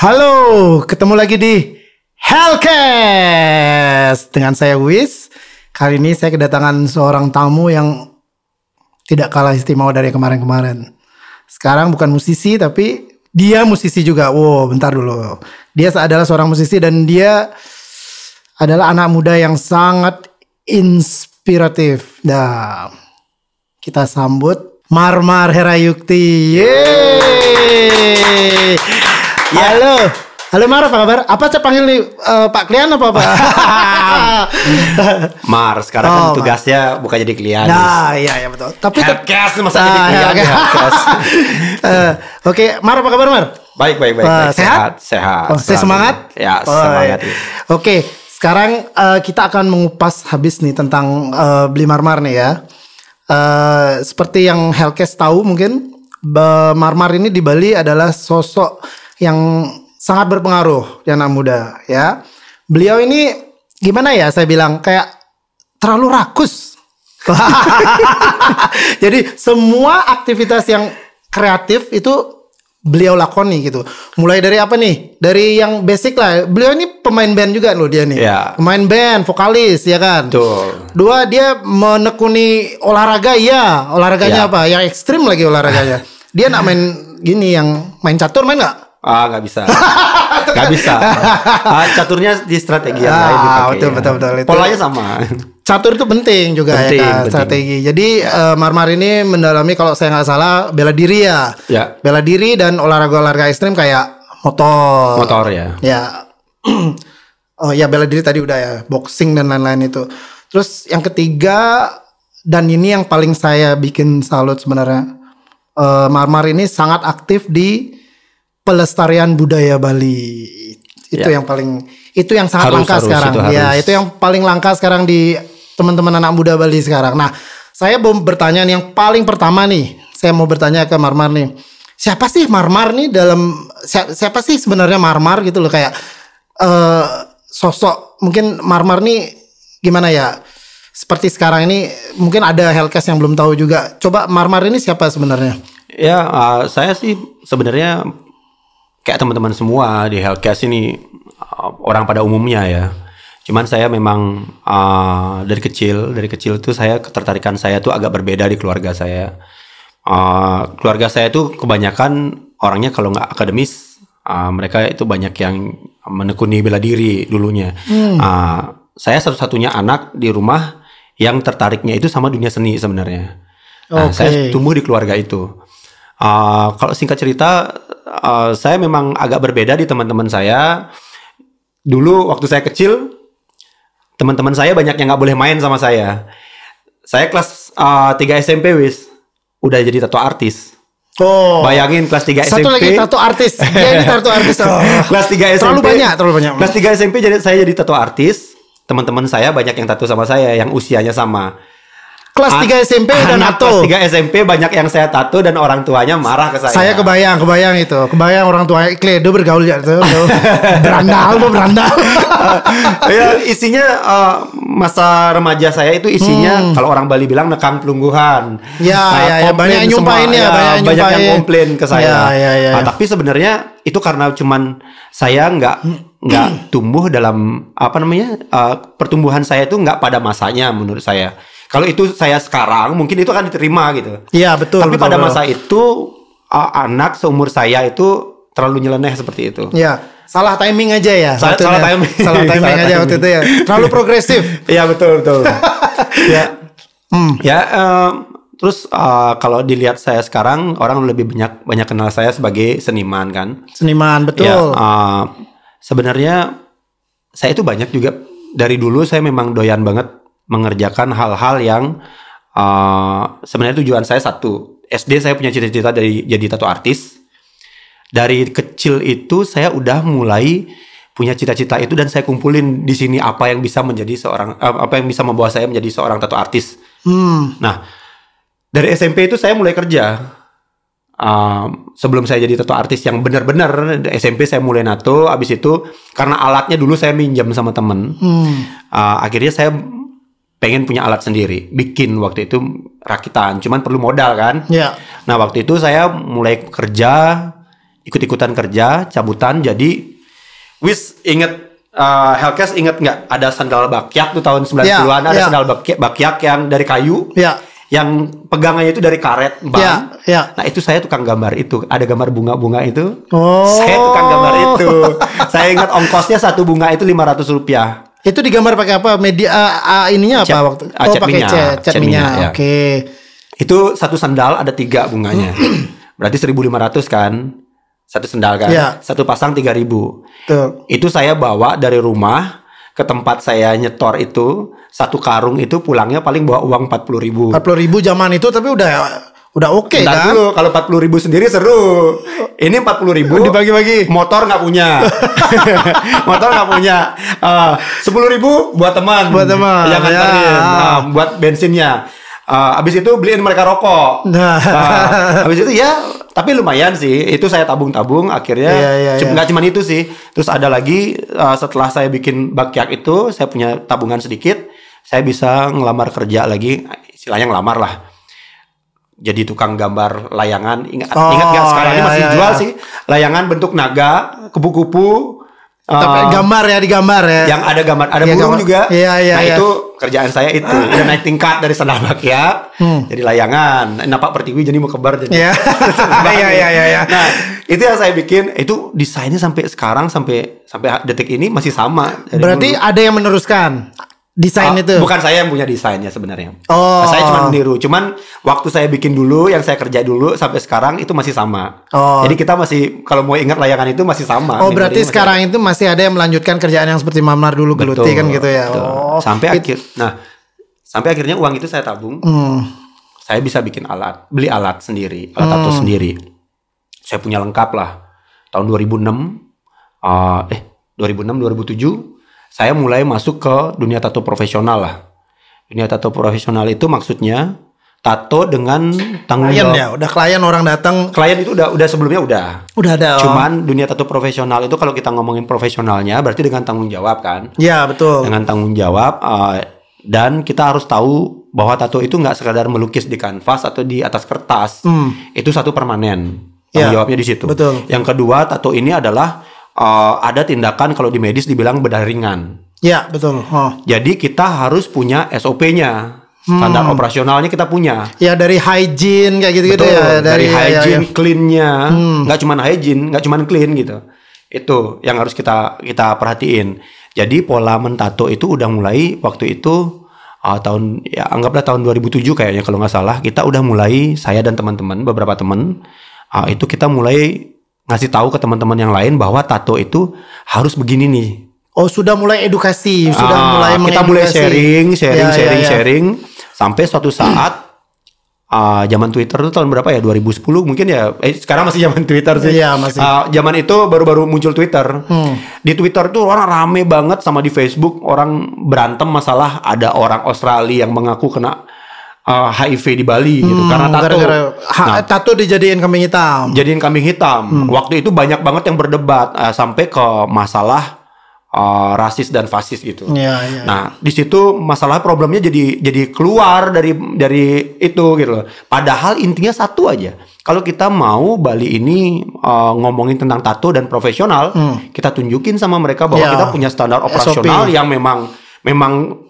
Halo, ketemu lagi di Hellcast dengan saya Wis. Kali ini saya kedatangan seorang tamu yang tidak kalah istimewa dari kemarin-kemarin. Sekarang bukan musisi tapi dia musisi juga. Wow, bentar dulu. Dia adalah seorang musisi dan dia adalah anak muda yang sangat inspiratif. Nah, kita sambut Marmar Herayukti. Yeay. Ya. Halo Mar, apa kabar? Apa saya panggil nih Pak Klian apa? Mar, sekarang kan tugasnya bukan jadi Klian. Nah, iya betul. Tapi Hellcast masa jadi Klian. Oke, Mar, apa kabar Mar? Baik. Sehat. Oh, saya semangat? Ya, semangat. Ya. Oke, sekarang kita akan mengupas habis nih tentang Bli Marmar nih ya. Seperti yang Hellcast tahu mungkin, Marmar ini di Bali adalah sosok yang sangat berpengaruh di anak muda ya. Beliau ini gimana ya saya bilang, kayak terlalu rakus. Jadi semua aktivitas yang kreatif itu beliau lakoni gitu. Mulai dari apa nih? Dari yang basic lah. Beliau ini pemain band juga loh dia nih. Ya. Pemain band, vokalis ya kan. Betul. Dua, dia menekuni olahraga ya. Olahraganya apa? Yang ekstrim lagi olahraganya. Dia nak main gini, yang main catur, main nggak? Nggak bisa. Nggak bisa. Caturnya di strategi yang lain dipakai. Betul. Itu. Polanya sama. Catur itu penting juga ya kan, strategi. Jadi Marmar ini mendalami, kalau saya nggak salah, bela diri ya. Bela diri dan olahraga ekstrim kayak motor ya. Ya. Oh ya, bela diri tadi udah ya, boxing dan lain-lain itu. Terus yang ketiga, dan ini yang paling saya bikin salut sebenarnya, Marmar ini sangat aktif di pelestarian budaya Bali. Itu yang paling, itu yang sangat langka sekarang. Itu yang paling langka sekarang di teman-teman anak muda Bali sekarang. Nah, saya mau bertanya nih, yang paling pertama nih, saya mau bertanya ke Marmar nih. Siapa sih Marmar nih siapa sih sebenarnya Marmar gitu loh, kayak sosok mungkin Marmar nih gimana ya? Seperti sekarang ini mungkin ada Hellcast yang belum tahu juga. Coba Marmar ini siapa sebenarnya? Ya, saya sih sebenarnya kayak teman-teman semua di Hellcast ini orang pada umumnya ya. Cuman saya memang dari kecil tuh saya, ketertarikan saya tuh agak berbeda di keluarga saya. Keluarga saya tuh kebanyakan orangnya kalau nggak akademis, mereka itu banyak yang menekuni bela diri dulunya. Saya satu-satunya anak di rumah yang tertariknya itu sama dunia seni sebenarnya. Saya tumbuh di keluarga itu. Kalau singkat cerita, saya memang agak berbeda di teman-teman saya. Dulu waktu saya kecil, teman-teman saya banyak yang nggak boleh main sama saya. Saya kelas 3 SMP Wis, udah jadi tato artis. Bayangin kelas 3 SMP. Satu lagi tato artis. Dia ini tato artis. Kelas 3 SMP. Terlalu banyak. Kelas 3 SMP saya jadi tato artis. Teman-teman saya banyak yang tato sama saya, yang usianya sama. Kelas 3 SMP udah nato. Kelas 3 SMP banyak yang saya tato dan orang tuanya marah ke saya. Saya kebayang itu. Kebayang orang tuanya Kledo bergaul ya tuh. Berandal. Ya, isinya masa remaja saya itu isinya kalau orang Bali bilang nekang pelungguhan. Ya, banyak nyumpahin ya, banyak yang komplain ke saya. Ya. Tapi sebenarnya itu karena cuman saya nggak tumbuh dalam pertumbuhan saya itu nggak pada masanya menurut saya. Kalau itu saya sekarang mungkin itu akan diterima gitu. Iya betul. Tapi pada masa itu anak seumur saya itu terlalu nyeleneh seperti itu. Iya. Salah timing aja ya. Salah timing aja waktu itu ya. Terlalu progresif. Iya betul. Terus kalau dilihat saya sekarang, orang lebih banyak kenal saya sebagai seniman kan. Seniman betul. Ya, sebenarnya saya itu banyak juga dari dulu saya memang doyan banget mengerjakan hal-hal yang sebenarnya tujuan saya satu. SD saya punya cita-cita jadi tato artis. Dari kecil itu saya udah mulai punya cita-cita itu dan saya kumpulin di sini apa yang bisa membawa saya menjadi seorang tato artis. Nah, dari SMP itu saya mulai kerja. Sebelum saya jadi tato artis yang benar-benar, SMP saya mulai nato. Abis itu karena alatnya dulu saya minjam sama temen. Akhirnya saya pengen punya alat sendiri, bikin waktu itu rakitan, cuman perlu modal kan. Nah waktu itu saya mulai kerja ikut-ikutan kerja, cabutan. Jadi Wis inget Hellcast inget nggak ada sandal bakyak tuh tahun 90-an ada sandal bakyak yang dari kayu. Yang pegangannya itu dari karet ban. Nah itu saya tukang gambar itu. Ada gambar bunga-bunga itu. Saya tukang gambar itu. Saya ingat ongkosnya satu bunga itu Rp500. Itu digambar pakai apa? Media ininya apa waktu? Pakai cat minyak. Oke. Itu satu sandal ada 3 bunganya. Berarti 1.500 kan? Satu sandal kan? Satu pasang 3.000. Itu saya bawa dari rumah ke tempat saya nyetor itu, satu karung itu pulangnya paling bawa uang 40.000. 40.000 zaman itu tapi udah oke kan? Dulu kalau 40.000 sendiri seru. Ini 40.000 dibagi-bagi. Motor nggak punya. Motor nggak punya. 10.000 buat teman. Yang nganterin. Buat bensinnya. Abis itu beliin mereka rokok. Abis itu ya, tapi lumayan sih. Itu saya tabung-tabung. Akhirnya nggak cuma itu sih. Terus ada lagi setelah saya bikin bakyak itu, saya punya tabungan sedikit. Saya bisa ngelamar kerja lagi. Istilahnya ngelamar lah. Jadi tukang gambar layangan. Ingat nggak sekarang ini masih jual sih. Layangan bentuk naga, kupu-kupu. Tapi digambar ya. Yang ada gambar, ada burung juga. Nah itu kerjaan saya itu. Udah naik tingkat dari sandal bakyak, jadi layangan. Napak Pertiwi jadi mau kebar jadi. Nah itu yang saya bikin. Itu desainnya sampai sekarang sampai detik ini masih sama. Berarti dulu. Ada yang meneruskan desain itu? Bukan saya yang punya desainnya sebenarnya. Nah, saya cuma meniru. Cuman waktu saya bikin dulu, yang saya kerja dulu sampai sekarang itu masih sama. Jadi kita masih kalau mau ingat layangan itu masih sama. Berarti sekarang itu masih ada yang melanjutkan kerjaan yang seperti Mamar dulu geluti kan gitu ya. Sampai akhirnya uang itu saya tabung. Saya bisa bikin beli alat sendiri, alat tato sendiri. Saya punya lengkap lah. Tahun 2006 2007 saya mulai masuk ke dunia tato profesional lah. Dunia tato profesional itu maksudnya tato dengan tanggung jawab. Ya, udah klien orang datang. Klien itu udah sebelumnya udah ada. Cuman dunia tato profesional itu kalau kita ngomongin profesionalnya berarti dengan tanggung jawab kan? Iya betul. Dengan tanggung jawab dan kita harus tahu bahwa tato itu nggak sekadar melukis di kanvas atau di atas kertas. Itu satu permanen. Tanggung jawabnya di situ. Betul. Yang kedua tato ini adalah ada tindakan kalau di medis dibilang bedah ringan. Ya betul. Jadi kita harus punya SOP-nya, standar operasionalnya kita punya. Ya dari hygiene kayak gitu-gitu ya. Dari hygiene, clean-nya, nggak cuma hygiene, nggak cuma clean gitu. Itu yang harus kita perhatiin. Jadi pola mentato itu udah mulai waktu itu anggaplah tahun 2007 kayaknya kalau nggak salah kita udah mulai saya dan teman-teman beberapa teman itu kita mulai ngasih tahu ke teman-teman yang lain bahwa tato itu harus begini nih. Sudah mulai edukasi, mulai kita mulai sharing sampai suatu saat zaman Twitter itu tahun berapa ya 2010 mungkin ya sekarang masih zaman Twitter sih. Iya, masih. Zaman itu baru muncul Twitter. Di Twitter tuh orang rame banget sama di Facebook orang berantem masalah ada orang Australia yang mengaku kena HIV di Bali gitu karena tato. Tato dijadiin kambing hitam. Jadiin kambing hitam. Waktu itu banyak banget yang berdebat sampai ke masalah rasis dan fasis gitu. Nah, di situ masalah problemnya jadi keluar dari itu gitu loh. Padahal intinya satu aja. Kalau kita mau Bali ini ngomongin tentang tato dan profesional, kita tunjukin sama mereka bahwa kita punya standar operasional SOP. Yang memang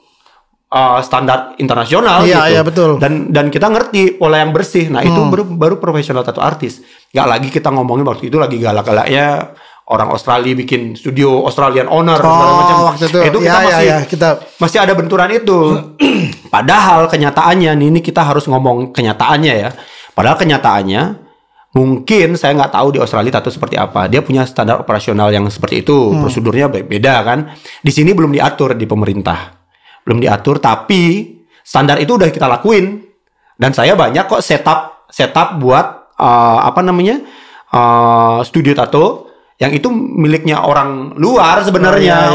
standar internasional gitu. Iya betul. Dan kita ngerti pola yang bersih. Nah, itu baru profesional tato artis. Gak lagi kita ngomongin waktu itu lagi galak-galaknya orang Australia bikin studio Australian owner segala macam. Itu kita masih ada benturan itu. Padahal kenyataannya ini kita harus ngomong kenyataannya ya. Padahal kenyataannya mungkin saya nggak tahu di Australia tato seperti apa. Dia punya standar operasional yang seperti itu. Prosedurnya beda kan. Di sini belum diatur di pemerintah. Belum diatur, tapi standar itu udah kita lakuin. Dan saya banyak kok setup buat studio tato yang itu miliknya orang luar sebenarnya.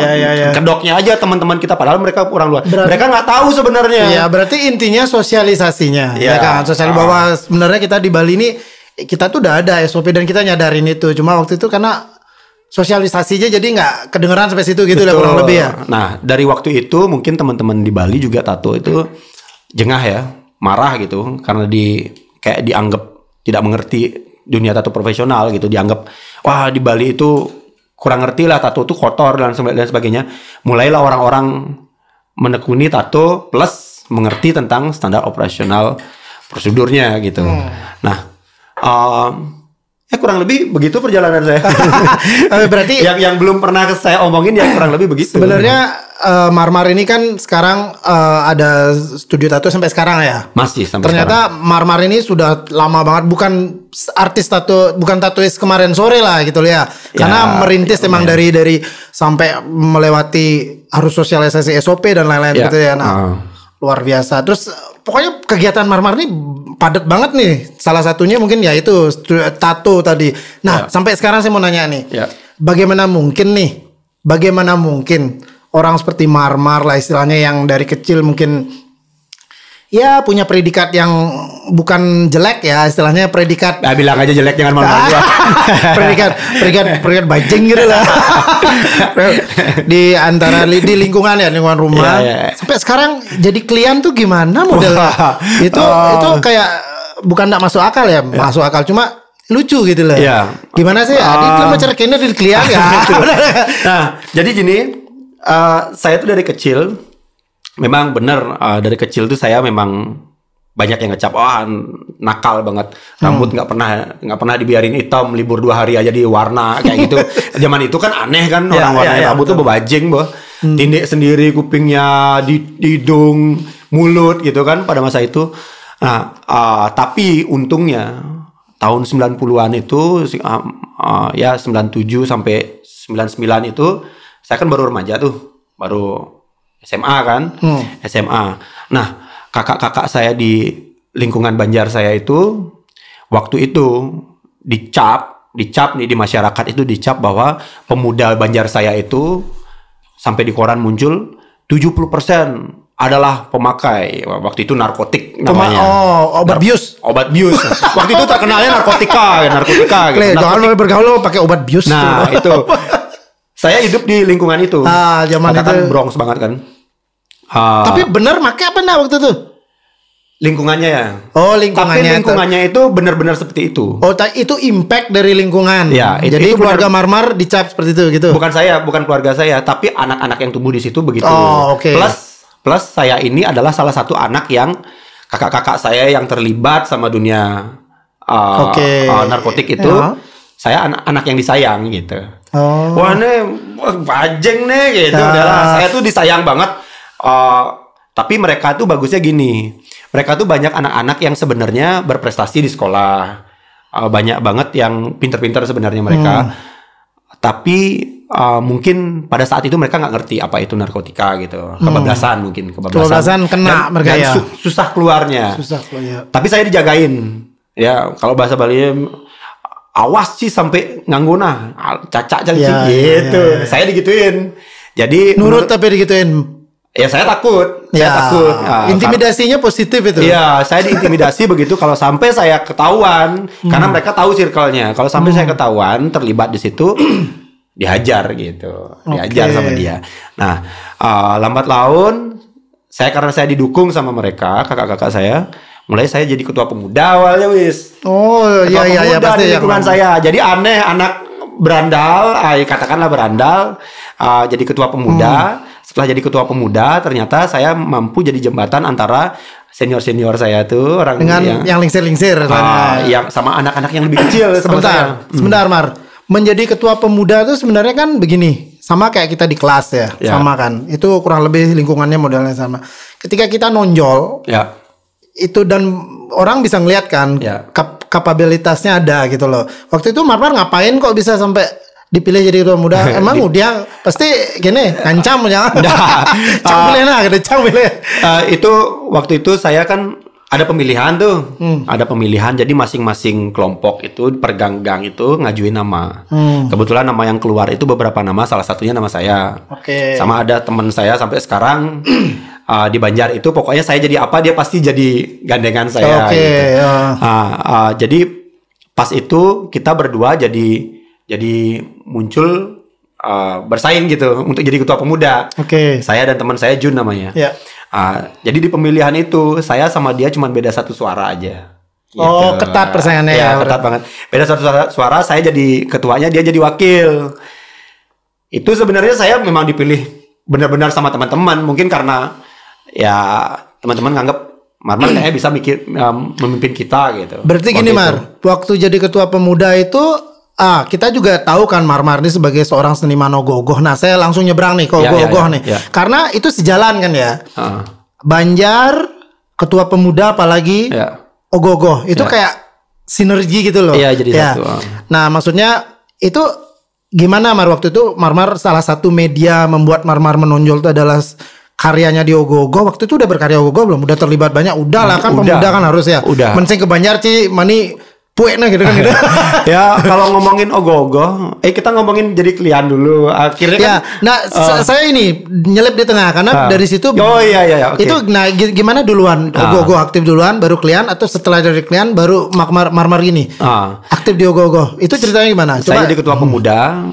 Kedoknya aja teman-teman kita, padahal mereka orang luar. Mereka nggak tahu sebenarnya. Iya, berarti intinya sosialisasinya, ya kan? Bahwa sebenarnya kita di Bali ini kita tuh udah ada SOP dan kita nyadarin itu. Cuma waktu itu karena sosialisasinya jadi nggak kedengeran sampai situ gitu lah kurang lebih ya. Nah dari waktu itu mungkin teman-teman di Bali juga tato itu jengah ya, marah gitu karena kayak dianggap tidak mengerti dunia tato profesional gitu, dianggap wah di Bali itu kurang ngerti lah, tato itu kotor dan sebagainya. Mulailah orang-orang menekuni tato plus mengerti tentang standar operasional prosedurnya gitu. Nah, ya kurang lebih begitu perjalanan saya. Berarti yang belum pernah saya omongin ya kurang lebih begitu. Sebenarnya Marmar ini kan sekarang ada studio tato sampai sekarang ya. Masih sampai Ternyata sekarang. Marmar ini sudah lama banget, bukan artis tato, bukan tatois kemarin sore lah gitu ya. Karena merintis emang dari sampai melewati harus sosialisasi SOP dan lain-lain gitu ya. Nah, luar biasa. Terus pokoknya kegiatan Marmar ini padat banget nih. Salah satunya mungkin ya itu tato tadi. Nah, sampai sekarang saya mau nanya nih. Bagaimana mungkin orang seperti Marmar lah istilahnya yang dari kecil mungkin ya punya predikat yang bukan jelek ya, istilahnya predikat. Bilang aja jelek, jangan malu-malu gua. predikat bajing gitu lah. Di antara di lingkungan rumah. Sampai sekarang jadi klien tuh gimana modelnya? Itu kayak bukan enggak masuk akal ya, masuk akal cuma lucu gitu loh. Gimana sih? Dia mau cerkenya di klien ya. Nah, jadi gini, saya tuh dari kecil memang benar, dari kecil tuh saya memang banyak yang ngecap, nakal banget, rambut nggak pernah dibiarin hitam, libur 2 hari aja diwarna kayak gitu. Zaman itu kan aneh kan, orang warna rambut tuh bebajing, tindik sendiri kupingnya, di hidung, mulut gitu kan pada masa itu. Nah, tapi untungnya tahun 90-an itu, ya 97 sampai 99 itu saya kan baru remaja tuh, baru SMA kan, SMA. Nah, kakak-kakak saya di lingkungan Banjar saya itu waktu itu dicap nih di masyarakat itu, dicap bahwa pemuda Banjar saya itu sampai di koran muncul 70% adalah pemakai waktu itu narkotik namanya. Obat bius. Obat bius. Waktu itu terkenalnya narkotika gitu. Jangan boleh bergaul pakai obat bius. Nah, itu. Saya hidup di lingkungan itu. Zaman itu kan Bronx banget kan. Tapi benar pakai apa waktu itu? Lingkungannya ya. Lingkungannya. Tapi lingkungannya itu benar-benar seperti itu. Itu impact dari lingkungan. Ya, jadi itu keluarga Marmar dicap seperti itu gitu. Bukan keluarga saya, tapi anak-anak yang tumbuh di situ begitu. Plus saya ini adalah salah satu anak yang kakak-kakak saya yang terlibat sama dunia narkotik itu. Saya anak yang disayang gitu. Wah nih bajeng nih gitu. Saya tuh disayang banget. Tapi mereka tuh bagusnya gini. Mereka tuh banyak anak-anak yang sebenarnya berprestasi di sekolah. Banyak banget yang pinter-pinter sebenarnya mereka. Tapi mungkin pada saat itu mereka nggak ngerti apa itu narkotika gitu. Kebablasan kena mereka ya. Susah keluarnya. Tapi saya dijagain. Ya kalau bahasa Bali, awas sih sampai ngangguna, cacak gitu. Saya digituin. Jadi nurut tapi digituin. Ya saya takut. Intimidasinya positif itu. Iya, saya diintimidasi begitu kalau sampai saya ketahuan, karena mereka tahu circle-nya. Kalau sampai saya ketahuan terlibat di situ, dihajar gitu. Dihajar sama dia. Nah, lambat laun karena saya didukung sama mereka, kakak-kakak saya, mulai saya jadi ketua pemuda awalnya Iya pasti lingkungan saya. Jadi aneh, anak berandal, katakanlah berandal, jadi ketua pemuda. Setelah jadi ketua pemuda, ternyata saya mampu jadi jembatan antara senior-senior saya tuh orang dengan yang lingsir-lingsir, yang sama anak-anak yang lebih kecil. Sebentar Mar. Menjadi ketua pemuda tuh sebenarnya kan begini, sama kayak kita di kelas ya, sama kan. Itu kurang lebih lingkungannya modelnya sama. Ketika kita nonjol, itu dan orang bisa ngeliat kan kapabilitasnya ada gitu loh. Waktu itu Marmar ngapain kok bisa sampai dipilih jadi ketua muda? Emang dia pasti gini ngancam jangan. Itu waktu itu saya kan ada pemilihan tuh. Ada pemilihan, jadi masing-masing kelompok itu per gang itu ngajuin nama. Kebetulan nama yang keluar itu beberapa nama, salah satunya nama saya. Sama ada teman saya sampai sekarang di Banjar itu, pokoknya saya jadi apa dia pasti jadi gandengan saya. Jadi pas itu kita berdua jadi muncul bersaing gitu untuk jadi ketua pemuda. Saya dan teman saya Jun namanya. Jadi di pemilihan itu saya sama dia cuma beda 1 suara aja. Oh, ketat persaingannya ya. Ketat banget. Beda satu suara, saya jadi ketuanya, dia jadi wakil. Itu sebenarnya saya memang dipilih benar-benar sama teman-teman, mungkin karena ya teman-teman nganggap Marmar kayaknya bisa memimpin kita gitu. Berarti gini Mar, waktu jadi ketua pemuda itu kita juga tahu kan Marmar ini sebagai seorang seniman ogoh-ogoh. Nah, saya langsung nyebrang nih ke ogoh-ogoh nih. Ya. Karena itu sejalan kan ya. Banjar, ketua pemuda apalagi ogoh-ogoh. Itu kayak sinergi gitu loh. Iya, jadi satu. Nah, maksudnya itu gimana Mar waktu itu Marmar salah satu media membuat Marmar menonjol itu adalah karyanya di ogoh-ogoh. Waktu itu udah berkarya ogoh-ogoh belum? Udah terlibat banyak? Udah lah kan pemuda kan harus ya. Udah. Mensing ke Banjar mani pueknya gitu kan gitu. Ya kalau ngomongin ogoh-ogoh, kita ngomongin jadi klien dulu. Akhirnya ya, kan. Nah saya ini nyelip di tengah karena dari situ. Oh iya. Okay. Itu nah gimana duluan ogoh-ogoh aktif duluan, baru klien atau setelah dari klien baru Marmar gini aktif di ogoh-ogoh. Itu ceritanya gimana? Coba. Saya jadi ketua pemuda.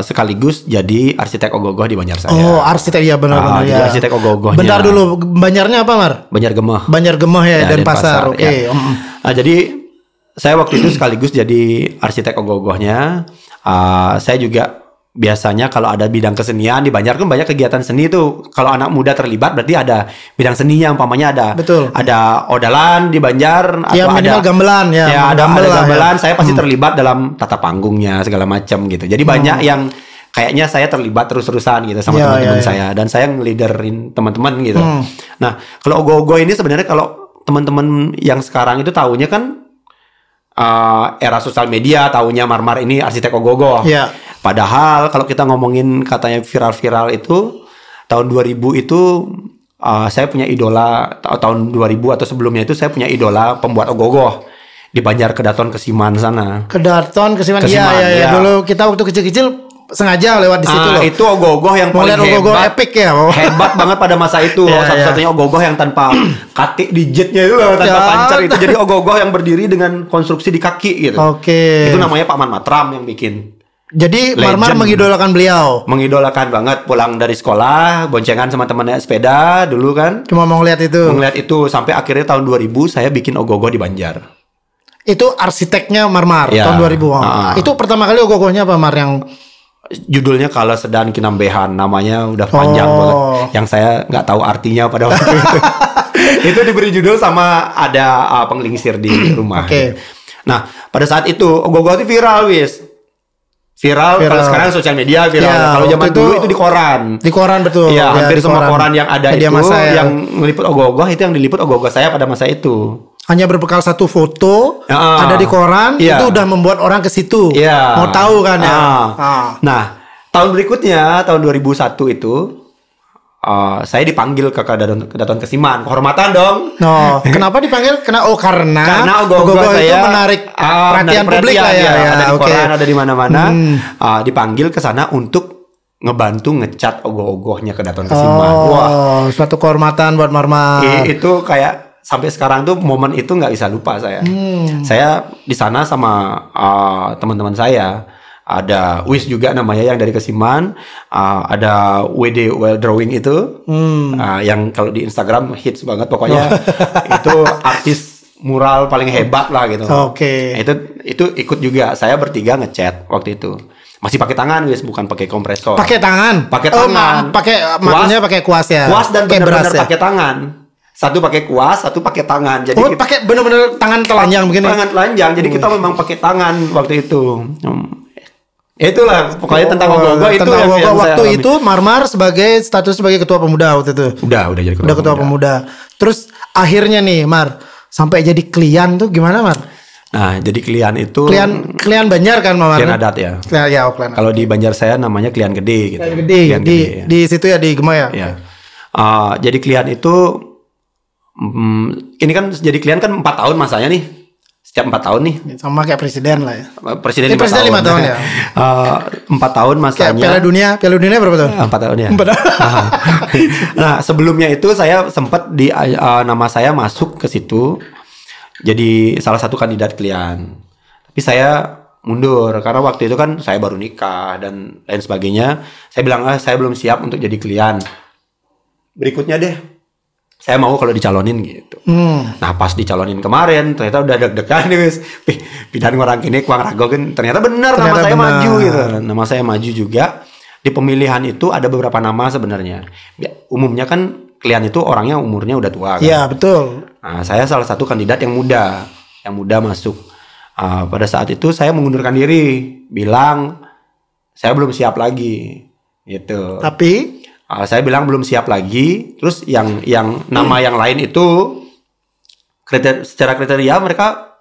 Sekaligus jadi arsitek ogoh-ogoh di Banjar saya. Oh, arsitek ya benar-benar ya. Jadi arsitek ogoh-ogohnya. Bentar dulu, Banjarnya apa Mar? Banjar Gemeh. Banjar Gemeh ya, dan pasar. Oke. Ya. Nah, jadi saya waktu itu sekaligus jadi arsitek ogoh-ogohnya. Saya juga biasanya kalau ada bidang kesenian di Banjar kan banyak kegiatan seni itu. Kalau anak muda terlibat berarti ada bidang seninya, umpamanya ada. Betul. Ada odalan di Banjar ya, atau ada gamelan ya. Ya, ada gamelan, saya pasti terlibat dalam tata panggungnya segala macam gitu. Jadi banyak yang kayaknya saya terlibat terus-terusan gitu sama teman-teman saya, dan saya ngeliderin teman-teman gitu. Nah, kalau ogoh-ogoh ini sebenarnya kalau teman-teman yang sekarang itu taunya kan era sosial media, taunya Marmar ini arsitek ogoh-ogoh. Yeah. Padahal kalau kita ngomongin katanya viral-viral itu tahun 2000 itu saya punya idola, tahun 2000 atau sebelumnya itu saya punya idola pembuat ogoh-ogoh di Banjar Kedaton Kesiman sana. Kedaton Kesiman ya. Dulu kita waktu kecil-kecil sengaja lewat di situ loh. Itu ogoh-ogoh yang paling ogoh-ogoh epic ya. Hebat banget pada masa itu. Satu-satunya ogoh-ogoh yang tanpa katik di jetnya itu loh, tanpa pancer itu. Jadi ogoh-ogoh yang berdiri dengan konstruksi di kaki gitu. Oke. Itu namanya Pak Man Matram yang bikin. Jadi Marmar mengidolakan beliau. Mengidolakan banget, pulang dari sekolah boncengan sama temannya sepeda dulu kan. Cuma mau ngeliat itu. Ngeliat itu sampai akhirnya tahun 2000 saya bikin ogoh-ogoh di Banjar. Itu arsiteknya Marmar tahun 2000. Itu pertama kali ogoh-ogohnya apa Mar yang judulnya Kala Sedan Kinambehan, namanya udah panjang banget. Yang saya nggak tahu artinya pada waktu itu. Itu diberi judul sama ada penglingsir di rumah. Oke. Nah, pada saat itu ogoh-ogoh itu viral, Viral. Kalau sekarang sosial media viral. Kalau zaman dulu itu di koran. Di koran betul. Iya, hampir semua koran yang ada media itu masa yang meliput ogoh-ogoh itu yang diliput ogoh-ogoh saya pada masa itu. Hanya berbekal satu foto ada di koran, itu udah membuat orang ke situ. Mau tahu kan ya. Nah, tahun berikutnya tahun 2001 itu saya dipanggil ke Kedaton Kesiman, kehormatan dong. Kenapa dipanggil? Karena ogoh-ogoh saya itu menarik perhatian publik lah ya. Ada di koran, ada di mana-mana. Dipanggil ke sana untuk ngebantu ngecat ogoh-ogohnya Kedaton Kesiman. Wah, suatu kehormatan buat Marmar. Itu kayak sampai sekarang tuh momen itu nggak bisa lupa saya. Saya di sana sama teman-teman saya. Ada Wis juga namanya yang dari Kesiman, ada WD Well Drawing itu, yang kalau di Instagram hits banget pokoknya. Itu artis mural paling hebat lah gitu. Itu ikut juga. Saya bertiga ngecat waktu itu. Masih pakai tangan, Wis, bukan pakai kompresor. Pakai tangan. Pakai tangan. Makanya pakai kuas ya. Kuas dan benar-benar pakai tangan. Satu pakai kuas, satu pakai tangan. Jadi pakai benar-benar tangan telanjang begini. Tangan telanjang. Jadi kita memang pakai tangan waktu itu. Itulah pokoknya tentang ogoh-ogoh itu yang waktu itu Marmar status sebagai ketua pemuda waktu itu. Udah jadi ketua pemuda. Terus akhirnya nih Mar sampai jadi klien tuh gimana Mar? Nah, jadi klien itu klien Banjar kan Mar? Klien adat ya. Klien. Kalau di Banjar saya namanya klien gede gitu. Klien gede. Di situ ya di Gemah ya. Iya. Jadi klien itu ini kan jadi klien kan 4 tahun masanya nih. Setiap 4 tahun nih. Sama kayak presiden lah ya. Presiden 5 tahun ya. 4 tahun masanya. Kayak Piala Dunia berapa tahun? 4 tahun ya. Nah, sebelumnya itu saya sempat nama saya masuk ke situ. Jadi salah satu kandidat klien. Tapi saya mundur karena waktu itu kan saya baru nikah dan lain sebagainya. Saya bilang saya belum siap untuk jadi klien. Berikutnya deh. Saya mau kalau dicalonin gitu. Nah pas dicalonin kemarin ternyata udah deg-degan nih wis. Pindahan orang kini kuang rago kan ternyata benar nama saya maju gitu. Nama saya maju juga. Di pemilihan itu ada beberapa nama sebenarnya. Umumnya kan klien itu orangnya umurnya udah tua kan. Iya betul. Nah, saya salah satu kandidat yang muda masuk. Pada saat itu saya mengundurkan diri, bilang saya belum siap lagi, gitu. Tapi saya bilang belum siap lagi. Terus yang nama yang lain itu secara kriteria mereka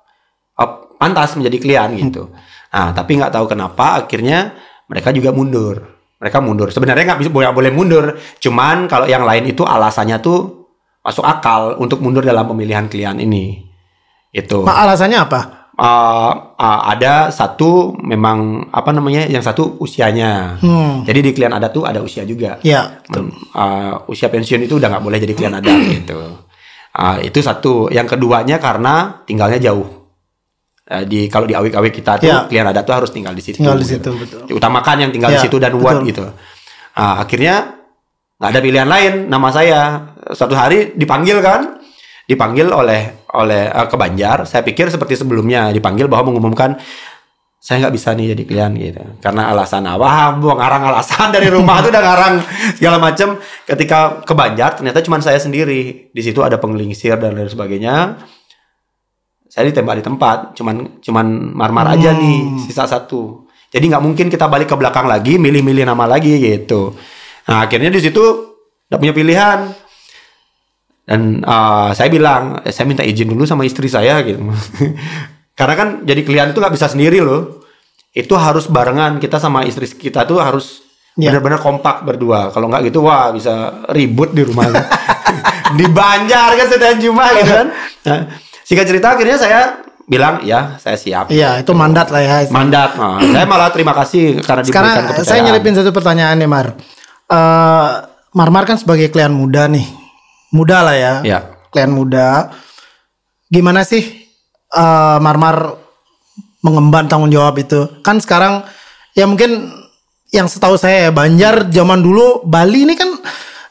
pantas menjadi klien gitu. Nah, tapi nggak tahu kenapa akhirnya mereka juga mundur. Mereka mundur. Sebenarnya nggak boleh mundur. Cuman kalau yang lain itu alasannya tuh masuk akal untuk mundur dalam pemilihan klien ini. Itu. Alasannya apa? Ada satu memang yang satu usianya. Jadi di klien adat tuh ada usia juga. Ya. Usia pensiun itu udah nggak boleh jadi klien adat gitu. Itu satu. Yang keduanya karena tinggalnya jauh. Kalau di awik-awik kita tuh klien adat tuh harus tinggal di situ. Tinggal di situ betul. Diutamakan yang tinggal di situ dan what gitu. Akhirnya nggak ada pilihan lain. Nama saya suatu hari dipanggil oleh ke Banjar. Saya pikir seperti sebelumnya dipanggil bahwa mengumumkan saya nggak bisa nih jadi klien gitu karena alasan ngarang alasan dari rumah tuh udah ngarang segala macam. Ketika ke Banjar ternyata cuma saya sendiri di situ, ada penggelingsir dan lain sebagainya. Saya ditembak di tempat, cuman marmar aja nih sisa satu. Jadi nggak mungkin kita balik ke belakang lagi milih-milih nama lagi gitu. Nah akhirnya di situ nggak punya pilihan. Dan saya bilang, saya minta izin dulu sama istri saya gitu. Karena kan jadi klien itu nggak bisa sendiri loh. Itu harus barengan, kita sama istri kita tuh harus benar-benar kompak berdua. Kalau nggak gitu, wah bisa ribut di rumah. Di Banjar kan setiap Jumat gitu kan. Nah, singkat cerita akhirnya saya bilang, ya saya siap. Iya itu mandat lah ya. Mandat. Saya malah terima kasih karena diberikan kepercayaan. Sekarang saya nyelipin satu pertanyaan nih Mar. Marmar kan sebagai klien muda nih. Muda lah ya. Klien muda. Gimana sih Marmar mengemban tanggung jawab itu? Kan sekarang ya mungkin yang setahu saya Banjar zaman dulu Bali ini kan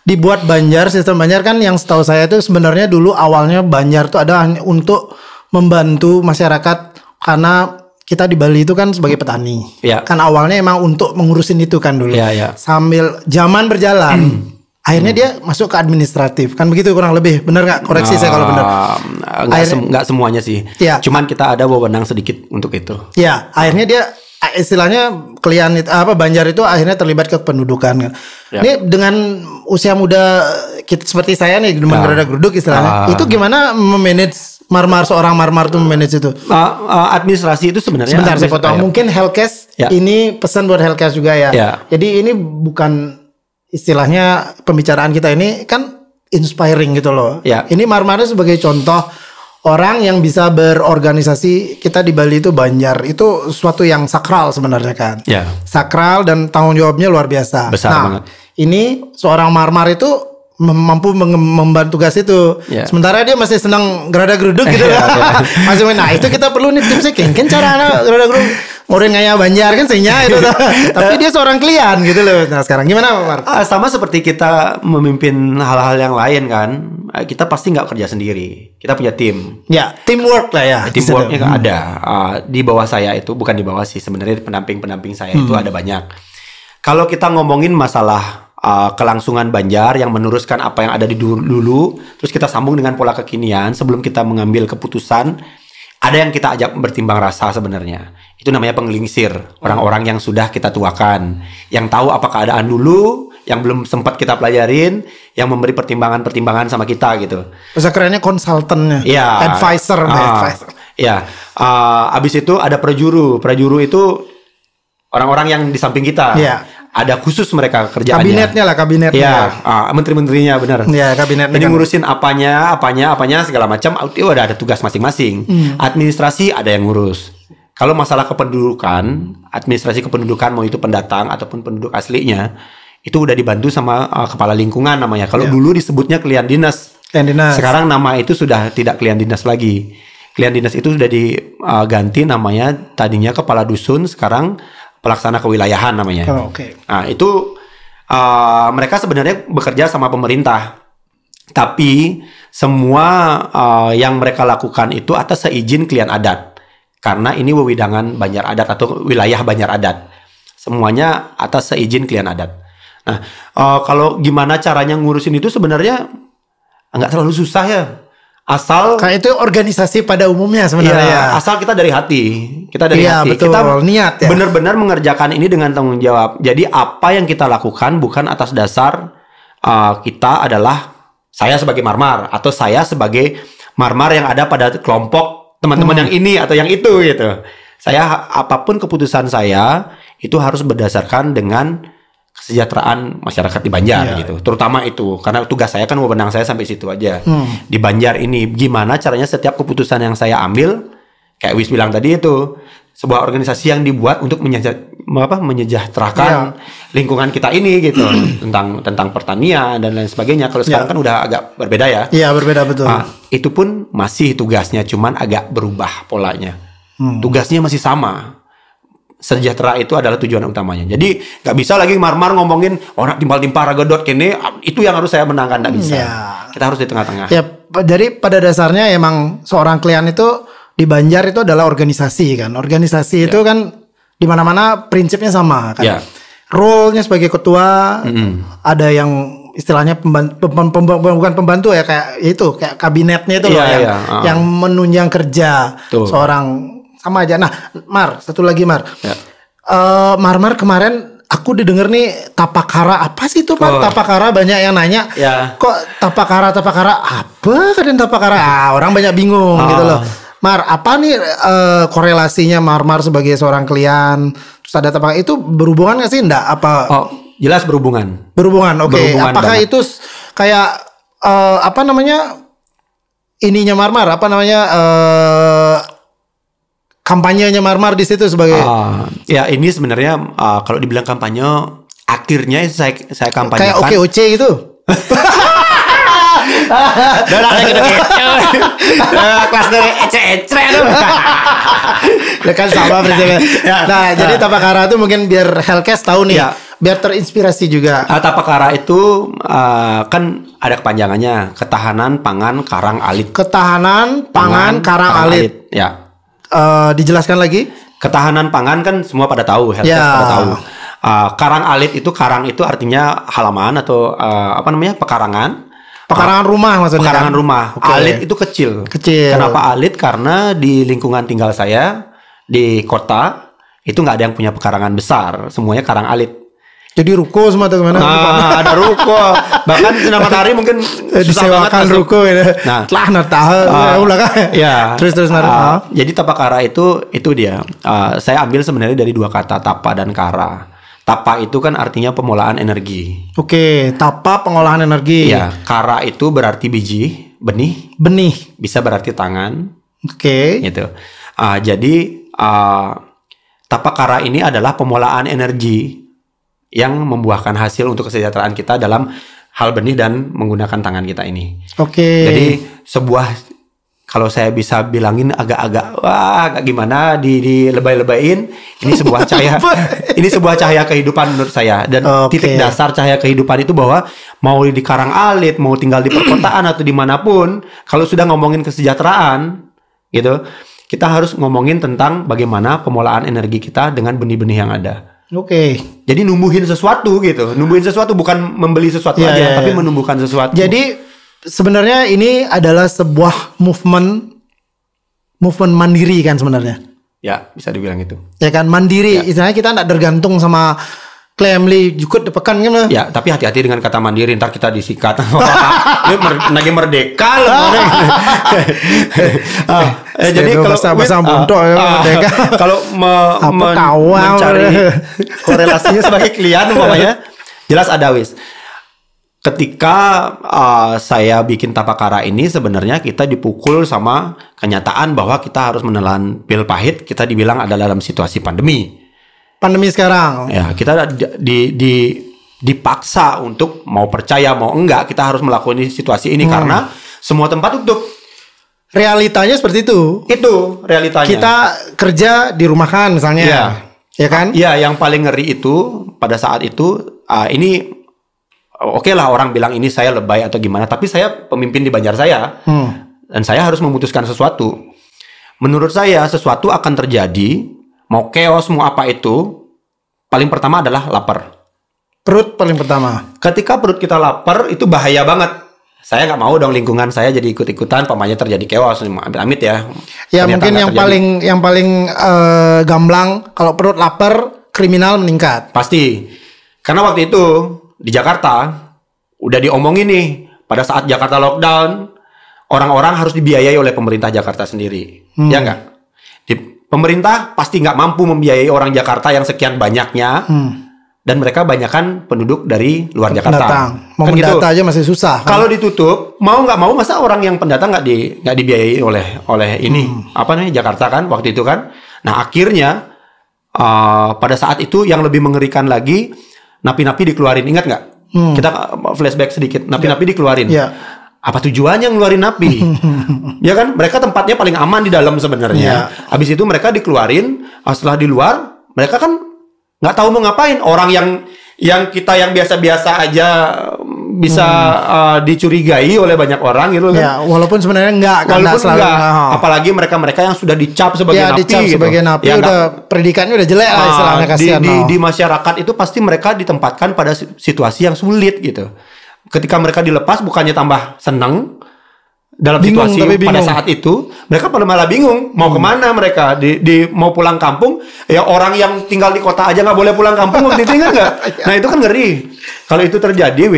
dibuat Banjar, sistem Banjar kan yang setahu saya itu sebenarnya dulu awalnya Banjar itu ada untuk membantu masyarakat karena kita di Bali itu kan sebagai petani. Kan awalnya emang untuk mengurusin itu kan dulu. Sambil zaman berjalan akhirnya dia masuk ke administratif. Kan begitu kurang lebih. Benar nggak? Koreksi saya kalau benar. Nggak semuanya sih. Cuman kita ada wewenang sedikit untuk itu. Ya, akhirnya dia istilahnya klien Banjar itu akhirnya terlibat ke pendudukan. Ini dengan usia muda kita seperti saya nih gerada geruduk istilahnya. Itu gimana memanage seorang Marmar tuh memanage itu? Administrasi itu sebenarnya. Sebentar saya potong. Mungkin Helkes ini pesan buat Helkes juga ya. Jadi ini bukan istilahnya pembicaraan kita ini kan inspiring gitu loh. Ini Marmar sebagai contoh orang yang bisa berorganisasi. Kita di Bali itu Banjar itu suatu yang sakral sebenarnya kan. Sakral dan tanggung jawabnya luar biasa. Besar banget. Ini seorang Marmar itu mampu membantu tugas itu. Sementara dia masih senang gerada geruduk gitu lah. Masih nah itu kita perlu nih tipsnya kan cara gerada geruduk. Orang ngaya Banjar kan sehingga itu. Tapi dia seorang klien gitu loh. Nah sekarang gimana Mar? Sama seperti kita memimpin hal-hal yang lain kan. Kita pasti nggak kerja sendiri. Kita punya tim. Teamwork lah ya. Teamworknya kan ada. Di bawah saya itu, bukan di bawah sih. Sebenarnya pendamping-pendamping saya itu ada banyak. Kalau kita ngomongin masalah kelangsungan Banjar yang meneruskan apa yang ada di dulu, terus kita sambung dengan pola kekinian sebelum kita mengambil keputusan, ada yang kita ajak bertimbang rasa sebenarnya. Itu namanya penggelingsir, orang-orang yang sudah kita tuakan, yang tahu apa keadaan dulu, yang belum sempat kita pelajarin, yang memberi pertimbangan-pertimbangan sama kita gitu. Bahasa kerennya konsultannya, advisor. Abis itu ada prajuru itu orang-orang yang di samping kita. Ada khusus mereka kerjaannya. Kabinetnya. Menteri-menterinya benar. Kabinetnya. Jadi ngurusin apanya segala macam. Itu ada tugas masing-masing. Administrasi ada yang ngurus. Kalau masalah kependudukan, administrasi kependudukan mau itu pendatang ataupun penduduk aslinya, itu udah dibantu sama kepala lingkungan namanya. Kalau dulu disebutnya klien dinas. Sekarang nama itu sudah tidak klien dinas lagi. Klien dinas itu sudah diganti namanya, tadinya kepala dusun, sekarang pelaksana kewilayahan namanya. Nah itu mereka sebenarnya bekerja sama pemerintah. Tapi semua yang mereka lakukan itu atas seizin klien adat. Karena ini wewidangan Banjar Adat atau wilayah Banjar Adat. Semuanya atas seizin klien adat. Nah, kalau gimana caranya ngurusin itu sebenarnya nggak terlalu susah ya. Asal kayak itu organisasi pada umumnya sebenarnya. Iya, asal kita dari hati. Kita dari Iya, hati. betul. Kita Niat ya. benar-benar mengerjakan ini dengan tanggung jawab. Jadi apa yang kita lakukan bukan atas dasar kita adalah saya sebagai Marmar atau saya sebagai Marmar yang ada pada kelompok teman-teman yang ini atau yang itu gitu. Saya apapun keputusan saya itu harus berdasarkan dengan kesejahteraan masyarakat di Banjar gitu. Terutama itu karena tugas saya kan wewenang saya sampai situ aja. Di Banjar ini gimana caranya setiap keputusan yang saya ambil kayak Wis bilang tadi itu sebuah organisasi yang dibuat untuk menyejahterakan lingkungan kita ini gitu. tentang pertanian dan lain sebagainya. Kalau sekarang kan udah agak berbeda ya. Iya, berbeda betul. Itu pun masih tugasnya cuman agak berubah polanya. Tugasnya masih sama. Sejahtera itu adalah tujuan utamanya. Jadi nggak bisa lagi Marmar ngomongin orang timpal-timpal ragadot ini itu yang harus saya menangkan, nggak bisa. Kita harus di tengah-tengah. Ya, jadi pada dasarnya emang seorang klien itu di Banjar itu adalah organisasi kan. Organisasi itu kan di mana-mana prinsipnya sama kan. Role-nya sebagai ketua ada yang istilahnya bukan pembantu ya kayak itu kayak kabinetnya itu loh yang menunjang kerja seorang. Sama aja. Nah, Mar, satu lagi Mar. Marmar kemarin aku didengar nih tapakara apa sih itu Pak? Tapakara banyak yang nanya. Kok tapakara apa kan tapakara? Orang banyak bingung gitu loh. Mar, apa nih korelasinya Marmar sebagai seorang klien? Terus ada tapakara itu berhubungan nggak sih? Enggak apa? Jelas berhubungan. Berhubungan. Oke. Apakah banget. Itu kayak apa namanya? Ininya Marmar apa namanya? Kampanyenya Marmar di situ sebagai ya ini sebenarnya kalau dibilang kampanye akhirnya saya kampanyekan kayak OKOC gitu. Kelas dari ece-ece kan sama prinsipnya. Nah, jadi Tapakara itu mungkin biar Hellcast tahu nih, biar terinspirasi juga. Tapakara itu kan ada kepanjangannya Ketahanan Pangan Karang Alit. Ketahanan Pangan Karang Alit. Ya. Dijelaskan lagi. Ketahanan pangan kan semua pada tahu, Hellcast pada tahu. Karang alit itu karang itu artinya halaman atau apa namanya pekarangan. Pekarangan rumah maksudnya. Pekarangan rumah. Alit itu kecil. Kenapa alit? Karena di lingkungan tinggal saya di kota itu nggak ada yang punya pekarangan besar, semuanya karang alit. Jadi ruko semua tuh gimana? Ada ruko. Bahkan sinar matahari mungkin disewakan ruko ya. Nah, Terus jadi tapakara itu dia. Saya ambil sebenarnya dari dua kata, tapa dan kara. Tapa itu kan artinya pengolahan energi. Oke, tapa pengolahan energi. Ya, kara itu berarti biji, benih. Benih. Bisa berarti tangan. Oke. Gitu. Jadi tapakara ini adalah pengolahan energi yang membuahkan hasil untuk kesejahteraan kita dalam hal benih dan menggunakan tangan kita ini. Oke. Jadi kalau saya bisa bilangin agak gimana dilebay-lebayin, ini sebuah cahaya ini sebuah cahaya kehidupan menurut saya dan titik dasar cahaya kehidupan itu bahwa mau di Karang Alit, mau tinggal di perkotaan atau dimanapun, kalau sudah ngomongin kesejahteraan gitu, kita harus ngomongin tentang bagaimana pengolahan energi kita dengan benih-benih yang ada. Jadi numbuhin sesuatu gitu. Numbuhin sesuatu bukan membeli sesuatu aja, tapi menumbuhkan sesuatu. Jadi sebenarnya ini adalah sebuah movement mandiri kan sebenarnya. Ya, bisa dibilang itu. Ya kan, mandiri. Istilahnya kita tidak tergantung sama Klemli jukut depekan kan lah. Ya, tapi hati-hati dengan kata mandiri, ntar kita disikat. Ini lagi merdeka loh. Jadi kalau bahasa buntok merdeka. Kalau mencari korelasinya sebagai klien umpamanya, jelas ada Wis. Ketika saya bikin tapakara ini sebenarnya kita dipukul sama kenyataan bahwa kita harus menelan pil pahit. Kita dibilang adalah dalam situasi pandemi sekarang. Ya, kita dipaksa untuk mau percaya mau enggak kita harus melakukan situasi ini karena semua tempat tutup. Realitanya seperti itu. Itu realitanya. Kita kerja di rumah kan misalnya. Ya kan? Iya, yang paling ngeri itu pada saat itu ini oke lah orang bilang ini saya lebay atau gimana, tapi saya pemimpin di Banjar saya. Dan saya harus memutuskan sesuatu. Menurut saya sesuatu akan terjadi, mau chaos, mau apa itu, paling pertama adalah lapar. Perut paling pertama. Ketika perut kita lapar, itu bahaya banget. Saya nggak mau dong lingkungan saya jadi ikut-ikutan, pamannya terjadi chaos, amit-amit ya. Ya mungkin yang paling gamblang, kalau perut lapar, kriminal meningkat. Pasti. Karena waktu itu di Jakarta udah diomongin nih, pada saat Jakarta lockdown, orang-orang harus dibiayai oleh pemerintah Jakarta sendiri. Ya nggak? Pemerintah pasti nggak mampu membiayai orang Jakarta yang sekian banyaknya. Dan mereka banyakkan penduduk dari luar Jakarta. Mau kan mendata gitu. aja masih susah. Kan? Kalau ditutup, mau nggak mau masa orang yang pendatang nggak dibiayai oleh ini apa namanya Jakarta kan waktu itu kan. Nah akhirnya pada saat itu yang lebih mengerikan lagi, napi-napi dikeluarin. Ingat nggak? Kita flashback sedikit. Napi-napi dikeluarin. Apa tujuannya ngeluarin napi? Ya kan, mereka tempatnya paling aman di dalam sebenarnya. Habis itu mereka dikeluarin. Setelah di luar, mereka kan nggak tahu mau ngapain. Orang yang kita yang biasa-biasa aja bisa dicurigai oleh banyak orang gitu kan. Ya, walaupun sebenarnya enggak. Apalagi mereka-mereka yang sudah dicap sebagai napi. Dicap gitu. sebagai napi, ya, pendidikannya udah jelek lah istilahnya, kasihan. Di masyarakat itu pasti mereka ditempatkan pada situasi yang sulit gitu. Ketika mereka dilepas bukannya tambah senang dalam situasi pada saat itu, mereka malah bingung mau kemana mereka. Mau pulang kampung, ya orang yang tinggal di kota aja nggak boleh pulang kampung waktu itu, ingat nggak? Nah itu kan ngeri. Kalau itu terjadi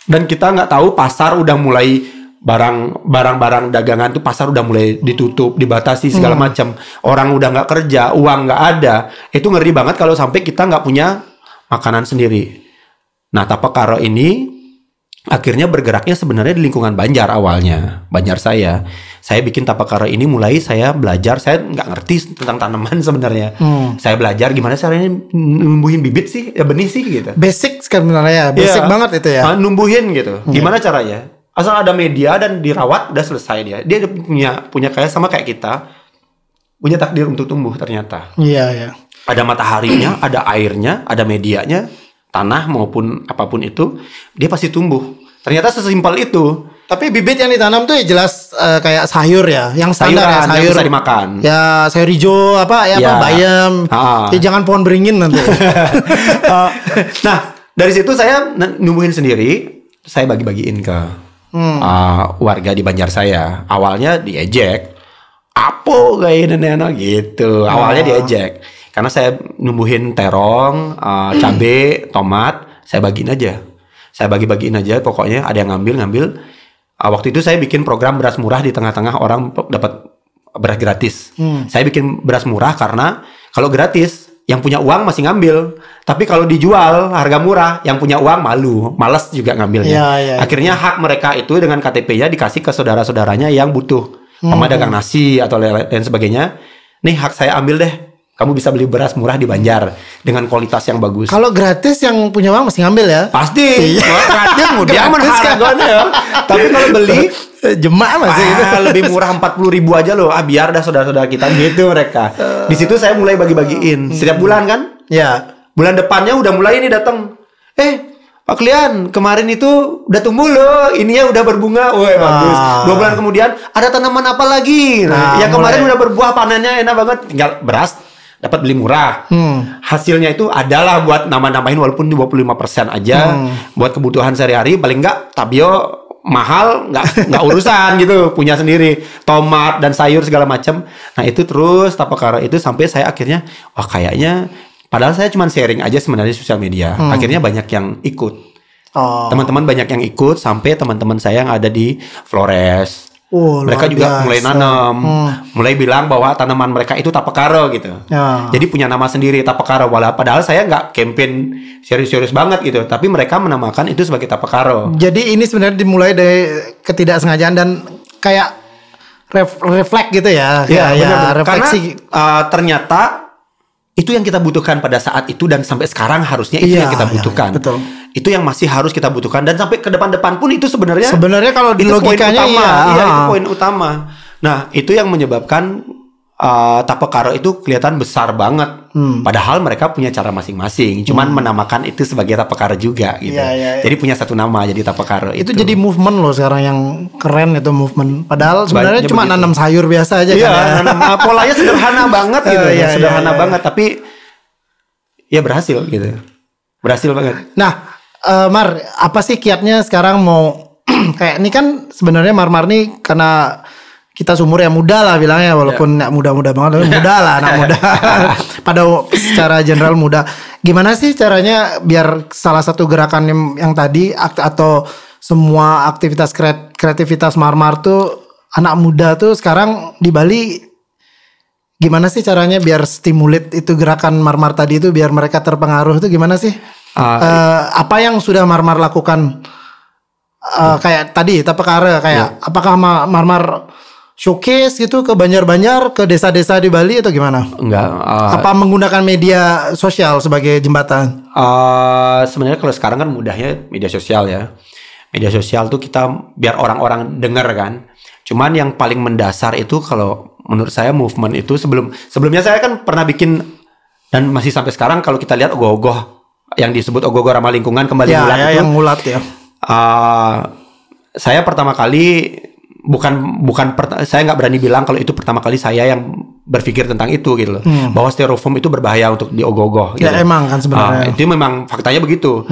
dan kita nggak tahu, pasar udah mulai barang-barang dagangan tuh pasar udah mulai ditutup, dibatasi segala macam. Orang udah nggak kerja, uang nggak ada. Itu ngeri banget kalau sampai kita nggak punya makanan sendiri. Nah Tapakara ini akhirnya bergeraknya sebenarnya di lingkungan Banjar awalnya. Banjar saya bikin Tapakara ini mulai saya belajar. Saya nggak ngerti tentang tanaman sebenarnya. Saya belajar gimana caranya numbuhin bibit sih, benih sih gitu. Basic sebenarnya, basic banget itu ya. Numbuhin gitu. Gimana caranya? Asal ada media dan dirawat udah selesai dia. Dia punya kayak sama kayak kita. Punya takdir untuk tumbuh ternyata. Iya. Ada mataharinya, ada airnya, ada medianya. Tanah maupun apapun itu, dia pasti tumbuh. Ternyata sesimpel itu. Tapi bibit yang ditanam tuh ya jelas kayak sayur ya, yang standar sayuran, yang bisa dimakan. Ya sayur hijau bayam. Ya jangan pohon beringin nanti. Nah dari situ saya numbuhin sendiri. Saya bagi-bagiin ke warga di Banjar saya. Awalnya diejek, apa kayak nenek gitu. Awalnya diejek. Karena saya numbuhin terong, cabai, tomat, saya bagiin aja. Saya bagi-bagiin aja, pokoknya ada yang ngambil. Waktu itu saya bikin program beras murah di tengah-tengah orang dapat beras gratis. Saya bikin beras murah karena kalau gratis, yang punya uang masih ngambil. Tapi kalau dijual harga murah, yang punya uang malas juga ngambilnya. Akhirnya hak mereka itu dengan KTP-nya dikasih ke saudara-saudaranya yang butuh. Dagang nasi atau lain sebagainya. Nih hak saya ambil deh. Kamu bisa beli beras murah di Banjar dengan kualitas yang bagus. Kalau gratis yang punya uang masih ngambil ya? Pasti. Gratis mudah harganya ya. Tapi kalau beli jemaah masih lebih murah 40.000 aja loh. Biar dah saudara-saudara kita gitu mereka. Di situ saya mulai bagi-bagiin. Setiap bulan kan? Ya. Bulan depannya udah mulai ini datang. Pak Klian, kemarin itu udah tumbuh loh, ininya udah berbunga, bagus. 2 bulan kemudian ada tanaman apa lagi? Yang kemarin udah berbuah, panennya enak banget. Tinggal beras dapat beli murah. Hasilnya itu adalah buat nambah-nambahin walaupun 25% aja buat kebutuhan sehari-hari. Paling enggak tabio mahal nggak urusan gitu, punya sendiri tomat dan sayur segala macam. Nah itu terus Tapakara itu sampai saya akhirnya kayaknya padahal saya cuma sharing aja sebenarnya di sosial media. Akhirnya banyak yang ikut. Teman-teman banyak yang ikut sampai teman-teman saya yang ada di Flores. Mereka juga mulai nanam, mulai bilang bahwa tanaman mereka itu Tapakara gitu. Jadi punya nama sendiri Tapakara. Padahal saya nggak campaign serius-serius banget gitu, tapi mereka menamakan itu sebagai Tapakara. Jadi ini sebenarnya dimulai dari ketidaksengajaan dan kayak refleks gitu ya. Benar. Refleksi. Karena ternyata itu yang kita butuhkan pada saat itu dan sampai sekarang harusnya itu yang kita butuhkan. Betul. Itu yang masih harus kita butuhkan dan sampai ke depan-depan pun itu sebenarnya kalau di logikanya itu poin utama. Nah, itu yang menyebabkan Tapekara itu kelihatan besar banget. Padahal mereka punya cara masing-masing. Cuman menamakan itu sebagai Tapekara juga gitu. Iya. Jadi punya satu nama jadi Tapekara Itu jadi movement loh sekarang yang keren itu movement. Padahal sebenarnya cuma nanam sayur biasa aja kan. Iya, polanya sederhana banget gitu. Sederhana banget tapi ya berhasil gitu. Berhasil banget. Nah, Mar, apa sih kiatnya sekarang mau kayak ini kan sebenarnya Mar nih karena kita sumur ya muda lah bilangnya walaupun nggak muda-muda banget tapi muda lah anak muda pada secara general muda. Gimana sih caranya biar salah satu gerakan yang tadi atau semua aktivitas kreativitas Mar tuh anak muda tuh sekarang di Bali gimana sih caranya biar stimulit itu gerakan Mar tadi itu biar mereka terpengaruh itu gimana sih? Apa yang sudah Mar lakukan kayak tadi Tapekara kayak apakah Mar showcase gitu ke Banjar-Banjar, ke desa-desa di Bali atau gimana? Enggak. Apa menggunakan media sosial sebagai jembatan? Sebenarnya kalau sekarang kan mudahnya media sosial ya. Media sosial tuh kita biar orang-orang dengar kan. Cuman yang paling mendasar itu kalau menurut saya movement itu sebelumnya saya kan pernah bikin dan masih sampai sekarang kalau kita lihat ogoh-ogoh yang disebut ogoh-ogoh ramah lingkungan kembali ngulat itu. Yang ngulat ya. Saya pertama kali saya nggak berani bilang kalau itu pertama kali saya yang berpikir tentang itu gitu loh. Bahwa styrofoam itu berbahaya untuk diogoh-ogoh gitu. Ya emang kan sebenarnya. Itu memang faktanya begitu.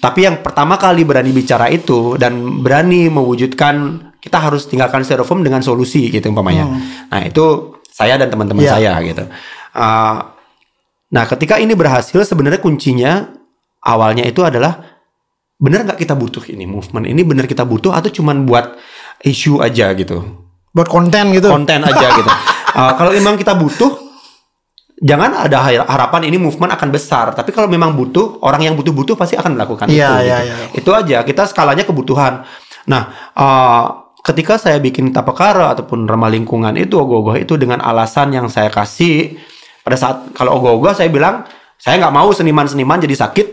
Tapi yang pertama kali berani bicara itu dan berani mewujudkan kita harus tinggalkan styrofoam dengan solusi gitu umpamanya. Nah, itu saya dan teman-teman saya gitu. Nah, ketika ini berhasil sebenarnya kuncinya awalnya itu adalah benar nggak kita butuh ini movement ini benar kita butuh atau cuman buat isu aja gitu. Buat konten gitu. Konten aja gitu. Kalau memang kita butuh, jangan ada harapan ini movement akan besar. Tapi kalau memang butuh, orang yang butuh pasti akan melakukan itu. Gitu. Itu aja. Kita skalanya kebutuhan. Nah, ketika saya bikin Tapekara ataupun ramah lingkungan itu ogoh-ogoh itu dengan alasan yang saya kasih pada saat kalau ogoh-ogoh saya bilang saya nggak mau seniman-seniman jadi sakit.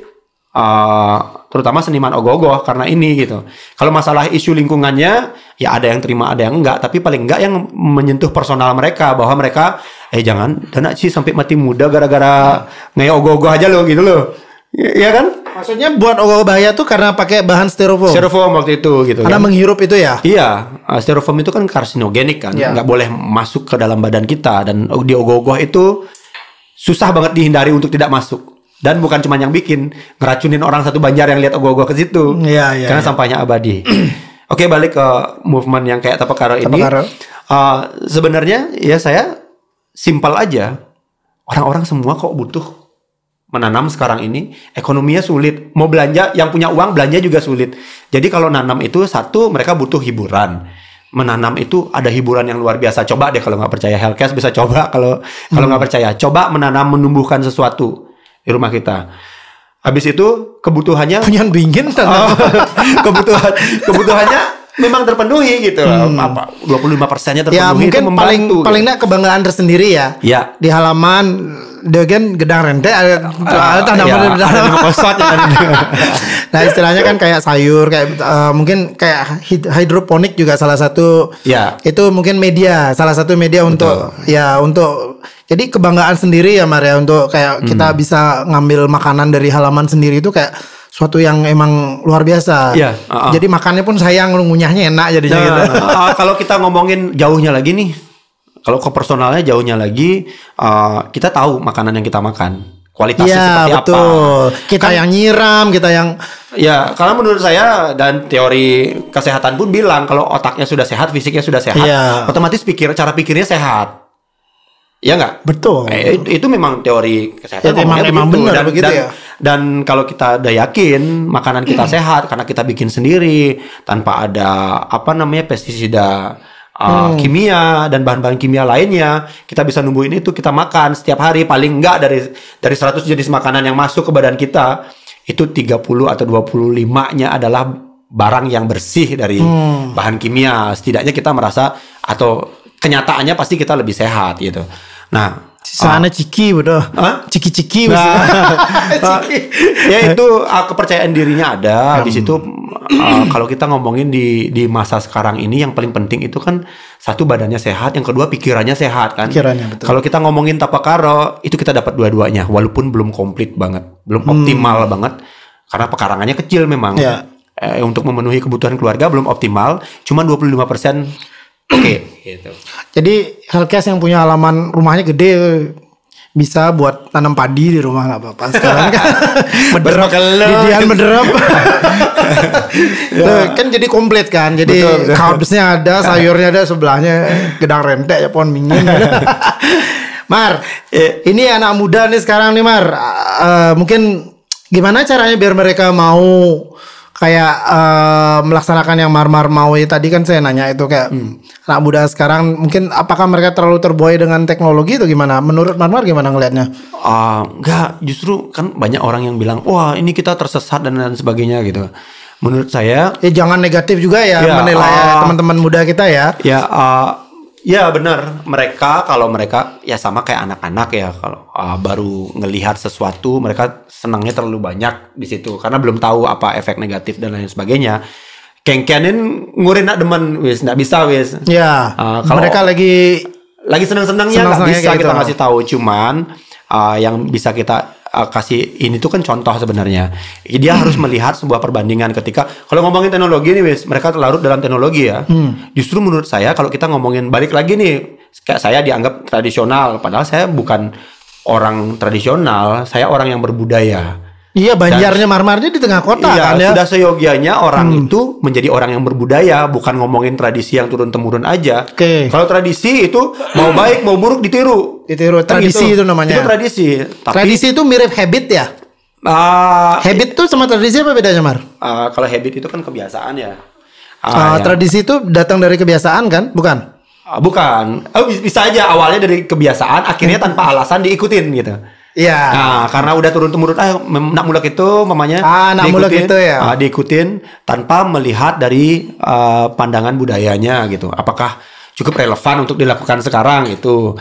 Terutama seniman ogoh-ogoh karena ini gitu. Kalau masalah isu lingkungannya ya ada yang terima ada yang enggak, tapi paling enggak yang menyentuh personal mereka bahwa mereka jangan Dana sih sampai mati muda gara-gara ngaya ogoh-ogoh aja lo gitu loh. Iya kan? Maksudnya buat ogoh bahaya tuh karena pakai bahan styrofoam. Styrofoam waktu itu gitu. Karena menghirup itu ya? Iya, styrofoam itu kan karsinogenik kan, nggak boleh masuk ke dalam badan kita dan di ogoh-ogoh itu susah banget dihindari untuk tidak masuk. Dan bukan cuma yang bikin, ngeracunin orang satu Banjar yang lihat ogoh-ogoh ke situ. Karena sampahnya abadi. Oke, balik ke movement yang kayak Tapekara ini. Sebenarnya ya saya simpel aja. Orang-orang semua kok butuh menanam sekarang ini. Ekonominya sulit. Mau belanja, yang punya uang belanja juga sulit. Jadi kalau nanam itu satu, mereka butuh hiburan. Menanam itu ada hiburan yang luar biasa. Coba deh kalau nggak percaya, Hellcast bisa coba. Kalau nggak percaya, coba menumbuhkan sesuatu di rumah kita. Habis itu kebutuhannya punya bingin kebutuhannya memang terpenuhi gitu. Apa 25%-nya terpenuhi. Ya mungkin itu membantu, paling enggak kebanggaan tersendiri ya. Ya. Di halaman Degen gedang rente ada tanaman Nah, istilahnya kan kayak sayur kayak mungkin kayak hidroponik juga salah satu. Ya. Itu mungkin salah satu media untuk jadi kebanggaan sendiri ya Maria untuk kayak kita bisa ngambil makanan dari halaman sendiri itu kayak suatu yang emang luar biasa. Iya. Jadi makannya pun sayang ngunyahnya enak jadinya gitu. Kalau kita ngomongin jauhnya lagi nih, kalau ke personalnya jauhnya lagi, kita tahu makanan yang kita makan kualitasnya seperti betul. Apa. Kita kan, yang nyiram, kita yang karena menurut saya dan teori kesehatan pun bilang kalau otaknya sudah sehat, fisiknya sudah sehat, otomatis cara pikirnya sehat. Ya nggak? Betul. Itu memang teori kesehatan. Emang benar begitu ya. Dan kalau kita udah yakin makanan kita sehat karena kita bikin sendiri tanpa ada pestisida, kimia dan bahan-bahan kimia lainnya, kita bisa numbuhin itu, kita makan setiap hari paling enggak dari 100 jenis makanan yang masuk ke badan kita itu 30 atau 25-nya adalah barang yang bersih dari bahan kimia. Setidaknya kita merasa atau kenyataannya pasti kita lebih sehat gitu. Nah, Sana ciki betul. Ciki-ciki ciki. Ya itu kepercayaan dirinya ada. Di situ kalau kita ngomongin di masa sekarang ini yang paling penting itu kan satu badannya sehat, yang kedua pikirannya sehat kan. Pikirannya betul. Kalau kita ngomongin tapakaro itu kita dapat dua-duanya walaupun belum komplit banget, belum optimal banget karena pekarangannya kecil memang. Ya. Untuk memenuhi kebutuhan keluarga belum optimal, cuma 25% oke, gitu. Jadi Hellcast yang punya halaman rumahnya gede bisa buat tanam padi di rumah nggak apa-apa. Sekarang kan mederap, didian mederap. Kan jadi komplit kan. Jadi carbsnya ada, sayurnya ada, sebelahnya gedang rentek ya pohon mingin. Mar, ini anak muda nih sekarang nih Mar. Mungkin gimana caranya biar mereka mau kayak melaksanakan yang Mar mau ya, tadi kan saya nanya itu kayak anak muda sekarang mungkin apakah mereka terlalu terbuai dengan teknologi atau gimana? Menurut Mar gimana ngelihatnya? Enggak, justru kan banyak orang yang bilang wah ini kita tersesat dan lain sebagainya gitu. Menurut saya jangan negatif juga ya menilai teman-teman muda kita ya. Ya benar, kalau mereka ya sama kayak anak-anak ya, kalau baru ngelihat sesuatu mereka senangnya terlalu banyak di situ karena belum tahu apa efek negatif dan lain sebagainya. Kengkenin ngurin nak demen wis nggak bisa wis. Ya. Kalau mereka lagi senang-senangnya nggak bisa kita gitu. ngasih tahu, cuman yang bisa kita kasih ini tuh kan contoh sebenarnya. Dia harus melihat sebuah perbandingan ketika kalau ngomongin teknologi nih wis, mereka larut dalam teknologi ya. Justru menurut saya kalau kita ngomongin balik lagi nih, kayak saya dianggap tradisional, padahal saya bukan orang tradisional, saya orang yang berbudaya. Iya, Banjarnya Marmarnya di tengah kota kan ya. Sudah seyogianya orang itu menjadi orang yang berbudaya, bukan ngomongin tradisi yang turun-temurun aja. Kalau tradisi itu mau baik mau buruk ditiru. Tradisi itu namanya. Itu tradisi. Tradisi itu mirip habit ya? Habit tuh sama tradisi apa bedanya Mar? Kalau habit itu kan kebiasaan ya. Tradisi itu datang dari kebiasaan kan? Bukan? Bukan. Bisa aja awalnya dari kebiasaan, akhirnya tanpa alasan diikutin gitu. Iya. Nah, karena udah turun-temurun, nak mulak itu mamanya nak mulak itu ya. Diikutin tanpa melihat dari pandangan budayanya gitu. Apakah cukup relevan untuk dilakukan sekarang itu?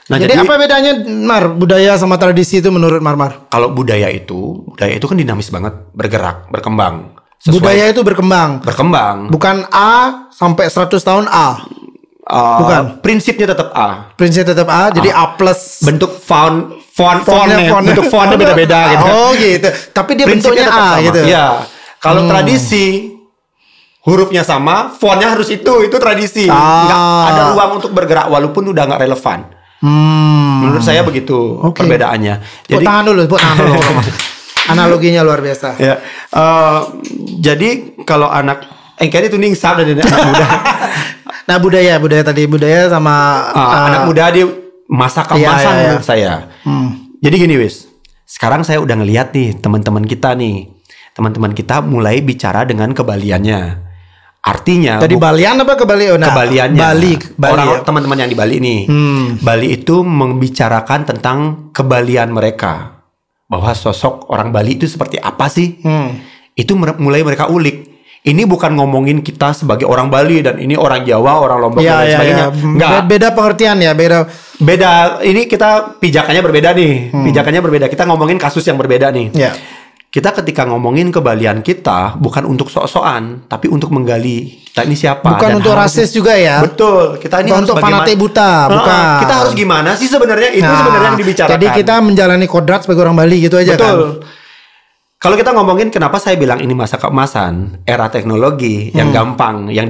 Jadi apa bedanya Mar budaya sama tradisi itu menurut Mar? Kalau budaya itu kan dinamis banget, bergerak, berkembang. Budaya itu berkembang. Bukan A sampai 100 tahun A. Bukan. Prinsipnya tetap A. Jadi A plus. Bentuk bentuk fontnya beda-beda gitu. Oh gitu. Tapi dia bentuknya A sama. gitu. Iya. Kalau tradisi hurufnya sama, fontnya harus itu tradisi. Nggak ada ruang untuk bergerak walaupun udah nggak relevan. Menurut saya begitu perbedaannya. Jadi tangan dulu. Analoginya luar biasa. Ya. Jadi kalau anak kayaknya itu ningsap dari anak muda. Nah budaya sama anak muda di masa keemasan menurut saya. Jadi gini wis, sekarang saya udah ngelihat nih teman-teman kita mulai bicara dengan kebaliannya. Artinya tadi Balian apa kebalian? Kebaliannya. Bali Orang teman-teman yang di Bali nih. Bali itu membicarakan tentang kebalian mereka. Bahwa sosok orang Bali itu seperti apa sih? Itu mulai mereka ulik. Ini bukan ngomongin kita sebagai orang Bali dan ini orang Jawa, orang Lombok dan sebagainya. Enggak. Beda pengertian ya, beda. Ini kita pijakannya berbeda nih. Pijakannya berbeda. Kita ngomongin kasus yang berbeda nih. Kita ketika ngomongin kebalian kita bukan untuk sok-sokan, tapi untuk menggali kita ini siapa. Bukan untuk rasis juga ya. Betul. Kita ini bukan untuk fanatik buta, bukan. Kita harus gimana sih sebenarnya? Itu sebenarnya yang dibicarakan. Jadi kita menjalani kodrat sebagai orang Bali gitu aja. Betul. Kalau kita ngomongin kenapa saya bilang ini masa keemasan, era teknologi yang gampang, yang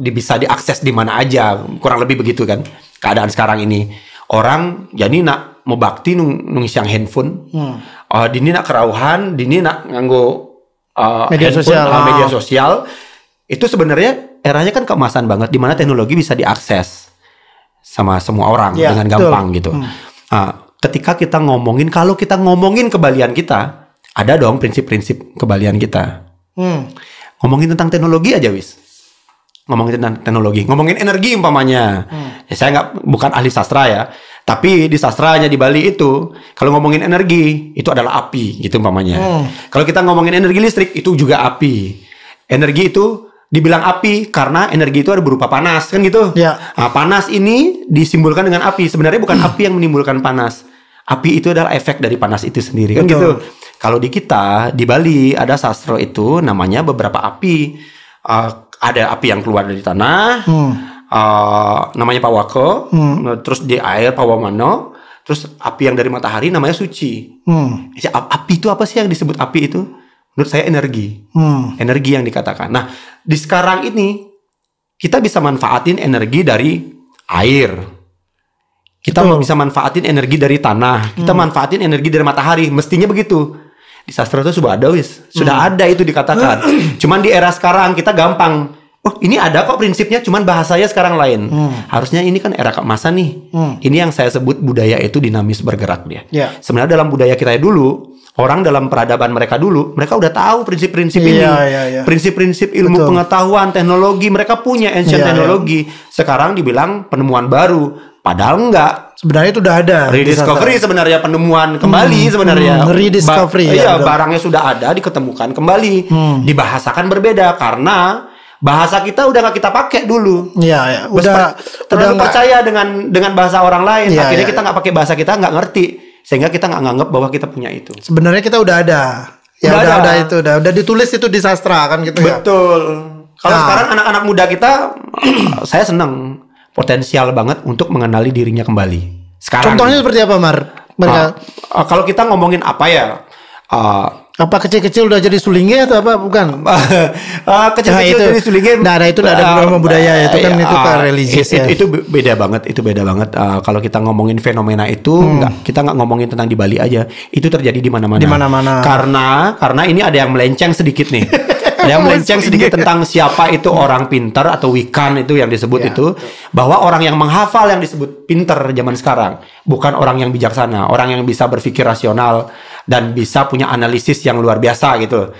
bisa diakses di mana aja, kurang lebih begitu kan keadaan sekarang ini. Orang jadi nak mau bakti nungis yang handphone, dini nak kerauhan, dini nak nganggo media sosial, itu sebenarnya eranya kan keemasan banget, di mana teknologi bisa diakses sama semua orang dengan gampang gitu. Ketika kita kalau kita ngomongin kebalian kita. Ada dong prinsip-prinsip kebalian kita. Ngomongin tentang teknologi aja wis. Ngomongin tentang teknologi, ngomongin energi umpamanya. Ya saya bukan ahli sastra ya, tapi di sastranya di Bali itu kalau ngomongin energi itu adalah api gitu umpamanya. Kalau kita ngomongin energi listrik itu juga api. Energi itu dibilang api karena energi itu ada berupa panas kan gitu. Ya. Nah, panas ini disimbolkan dengan api. Sebenarnya bukan api yang menimbulkan panas. Api itu adalah efek dari panas itu sendiri kan gitu. Kalau di kita di Bali ada sastra itu namanya beberapa api. Ada api yang keluar dari tanah. Namanya pawako. Terus di air pawamano. Terus api yang dari matahari namanya suci. Api itu apa sih yang disebut api itu? Menurut saya energi. Energi yang dikatakan. Nah, di sekarang ini kita bisa manfaatin energi dari air. Kita bisa manfaatin energi dari tanah. Kita manfaatin energi dari matahari. Mestinya begitu. Di sastra itu sudah ada, sudah ada itu dikatakan. Cuman di era sekarang kita gampang. Oh, ini ada kok prinsipnya, cuman bahasanya sekarang lain. Harusnya ini kan era keemasan nih. Ini yang saya sebut budaya itu dinamis bergerak dia. Sebenarnya dalam budaya kita dulu, orang dalam peradaban mereka dulu, mereka udah tahu prinsip-prinsip ini. Prinsip-prinsip ilmu pengetahuan, teknologi, mereka punya ancient teknologi. Sekarang dibilang penemuan baru, padahal enggak. Sebenarnya itu udah ada. Rediscovery sebenarnya, penemuan kembali sebenarnya. Rediscovery. Barangnya sudah ada, diketemukan kembali. Dibahasakan berbeda karena bahasa kita udah nggak kita pakai dulu. Iya. Terlalu percaya dengan bahasa orang lain. Akhirnya kita nggak pakai bahasa kita, nggak ngerti. Sehingga kita nggak nganggap bahwa kita punya itu. Sebenarnya kita udah ada. Udah ditulis itu di sastra kan gitu. Betul. Kalau sekarang anak-anak muda kita, saya senang, potensial banget untuk mengenali dirinya kembali. Sekarang. Contohnya seperti apa, Mar? Mereka. Kalau kita ngomongin apa ya? Apa kecil-kecil udah jadi sulingnya atau apa? Bukan. Kecil-kecil jadi sulingnya. Nah, itu ada beberapa budaya itu kan itu kan religius ya. Itu beda banget. Kalau kita ngomongin fenomena itu, kita nggak ngomongin tentang di Bali aja. Itu terjadi di mana-mana. Di mana-mana. Karena ini ada yang melenceng sedikit nih. Ada yang melenceng sedikit tentang siapa itu orang pintar atau wikan itu yang disebut itu. Bahwa orang yang menghafal yang disebut pintar zaman sekarang. Bukan orang yang bijaksana. Orang yang bisa berpikir rasional. Dan bisa punya analisis yang luar biasa gitu.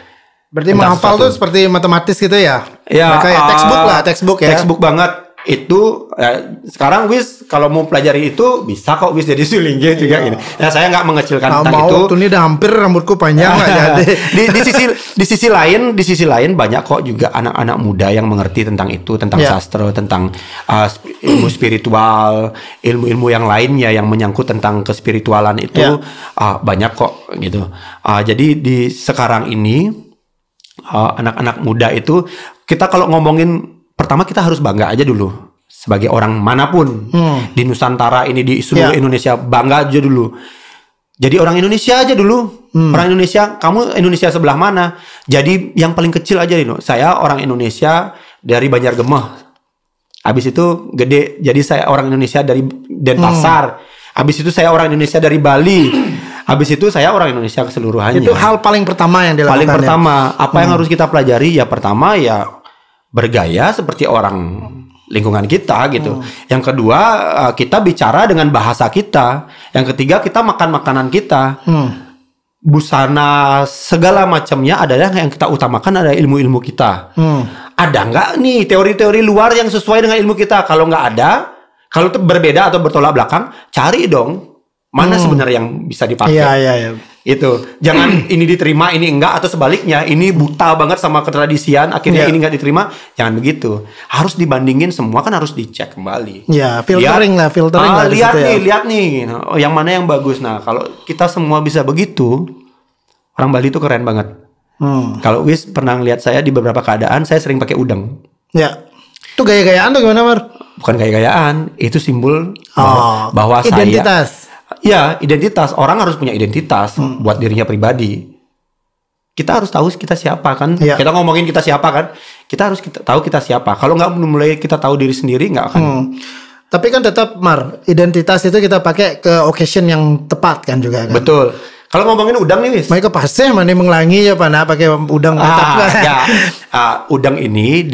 Berarti menghafal tuh seperti matematis gitu ya? Ya, kayak textbook ya. Textbook banget. Itu sekarang kalau mau pelajari itu bisa kok jadi sulingnya juga gini. Nah, saya nggak mengecilkan tentang itu. Tuh ini udah hampir rambutku panjang jadi. di sisi lain banyak kok juga anak-anak muda yang mengerti tentang itu, tentang sastra, tentang ilmu spiritual, ilmu-ilmu yang lainnya yang menyangkut tentang kespiritualan itu banyak kok gitu. Jadi di sekarang ini anak-anak muda itu kita kalau ngomongin pertama kita harus bangga aja dulu sebagai orang manapun di Nusantara ini, di seluruh Indonesia, bangga aja dulu. Jadi orang Indonesia aja dulu. Orang Indonesia, kamu Indonesia sebelah mana? Jadi yang paling kecil aja nih. Saya orang Indonesia dari Banjargemeh. Habis itu gede, jadi saya orang Indonesia dari Denpasar. Habis itu saya orang Indonesia dari Bali. Habis itu saya orang Indonesia keseluruhannya. Itu hal paling pertama yang dilakukan. Paling pertama, apa yang harus kita pelajari? Ya pertama ya bergaya seperti orang lingkungan kita gitu. Yang kedua, kita bicara dengan bahasa kita. Yang ketiga, kita makan makanan kita. Busana segala macamnya adalah yang kita utamakan adalah ilmu-ilmu kita. Ada nggak nih teori-teori luar yang sesuai dengan ilmu kita? Kalau nggak ada, kalau itu berbeda atau bertolak belakang, cari dong mana sebenarnya yang bisa dipakai. Iya. Itu jangan ini diterima ini enggak, atau sebaliknya ini buta banget sama ketradisian akhirnya ini enggak diterima. Jangan begitu, harus dibandingin semua, kan harus dicek kembali. Filtering lah lihat nih yang mana yang bagus. Nah kalau kita semua bisa begitu, orang Bali itu keren banget. Kalau Wis pernah lihat saya di beberapa keadaan, saya sering pakai udang. Itu gaya-gayaan tuh gimana, Mar? Bukan gaya-gayaan, itu simbol bahwa identitas. Identitas. Orang harus punya identitas buat dirinya pribadi. Kita harus tahu kita siapa kan. Kita ngomongin kita siapa kan. Kita harus tahu kita siapa. Kalau nggak mulai kita tahu diri sendiri nggak akan. Tapi kan tetap, Mar, identitas itu kita pakai ke occasion yang tepat kan juga kan. Betul. Kalau ngomongin udang nih, Wis. Mereka pasti mana menglangi ya Pak, pakai udang udang ini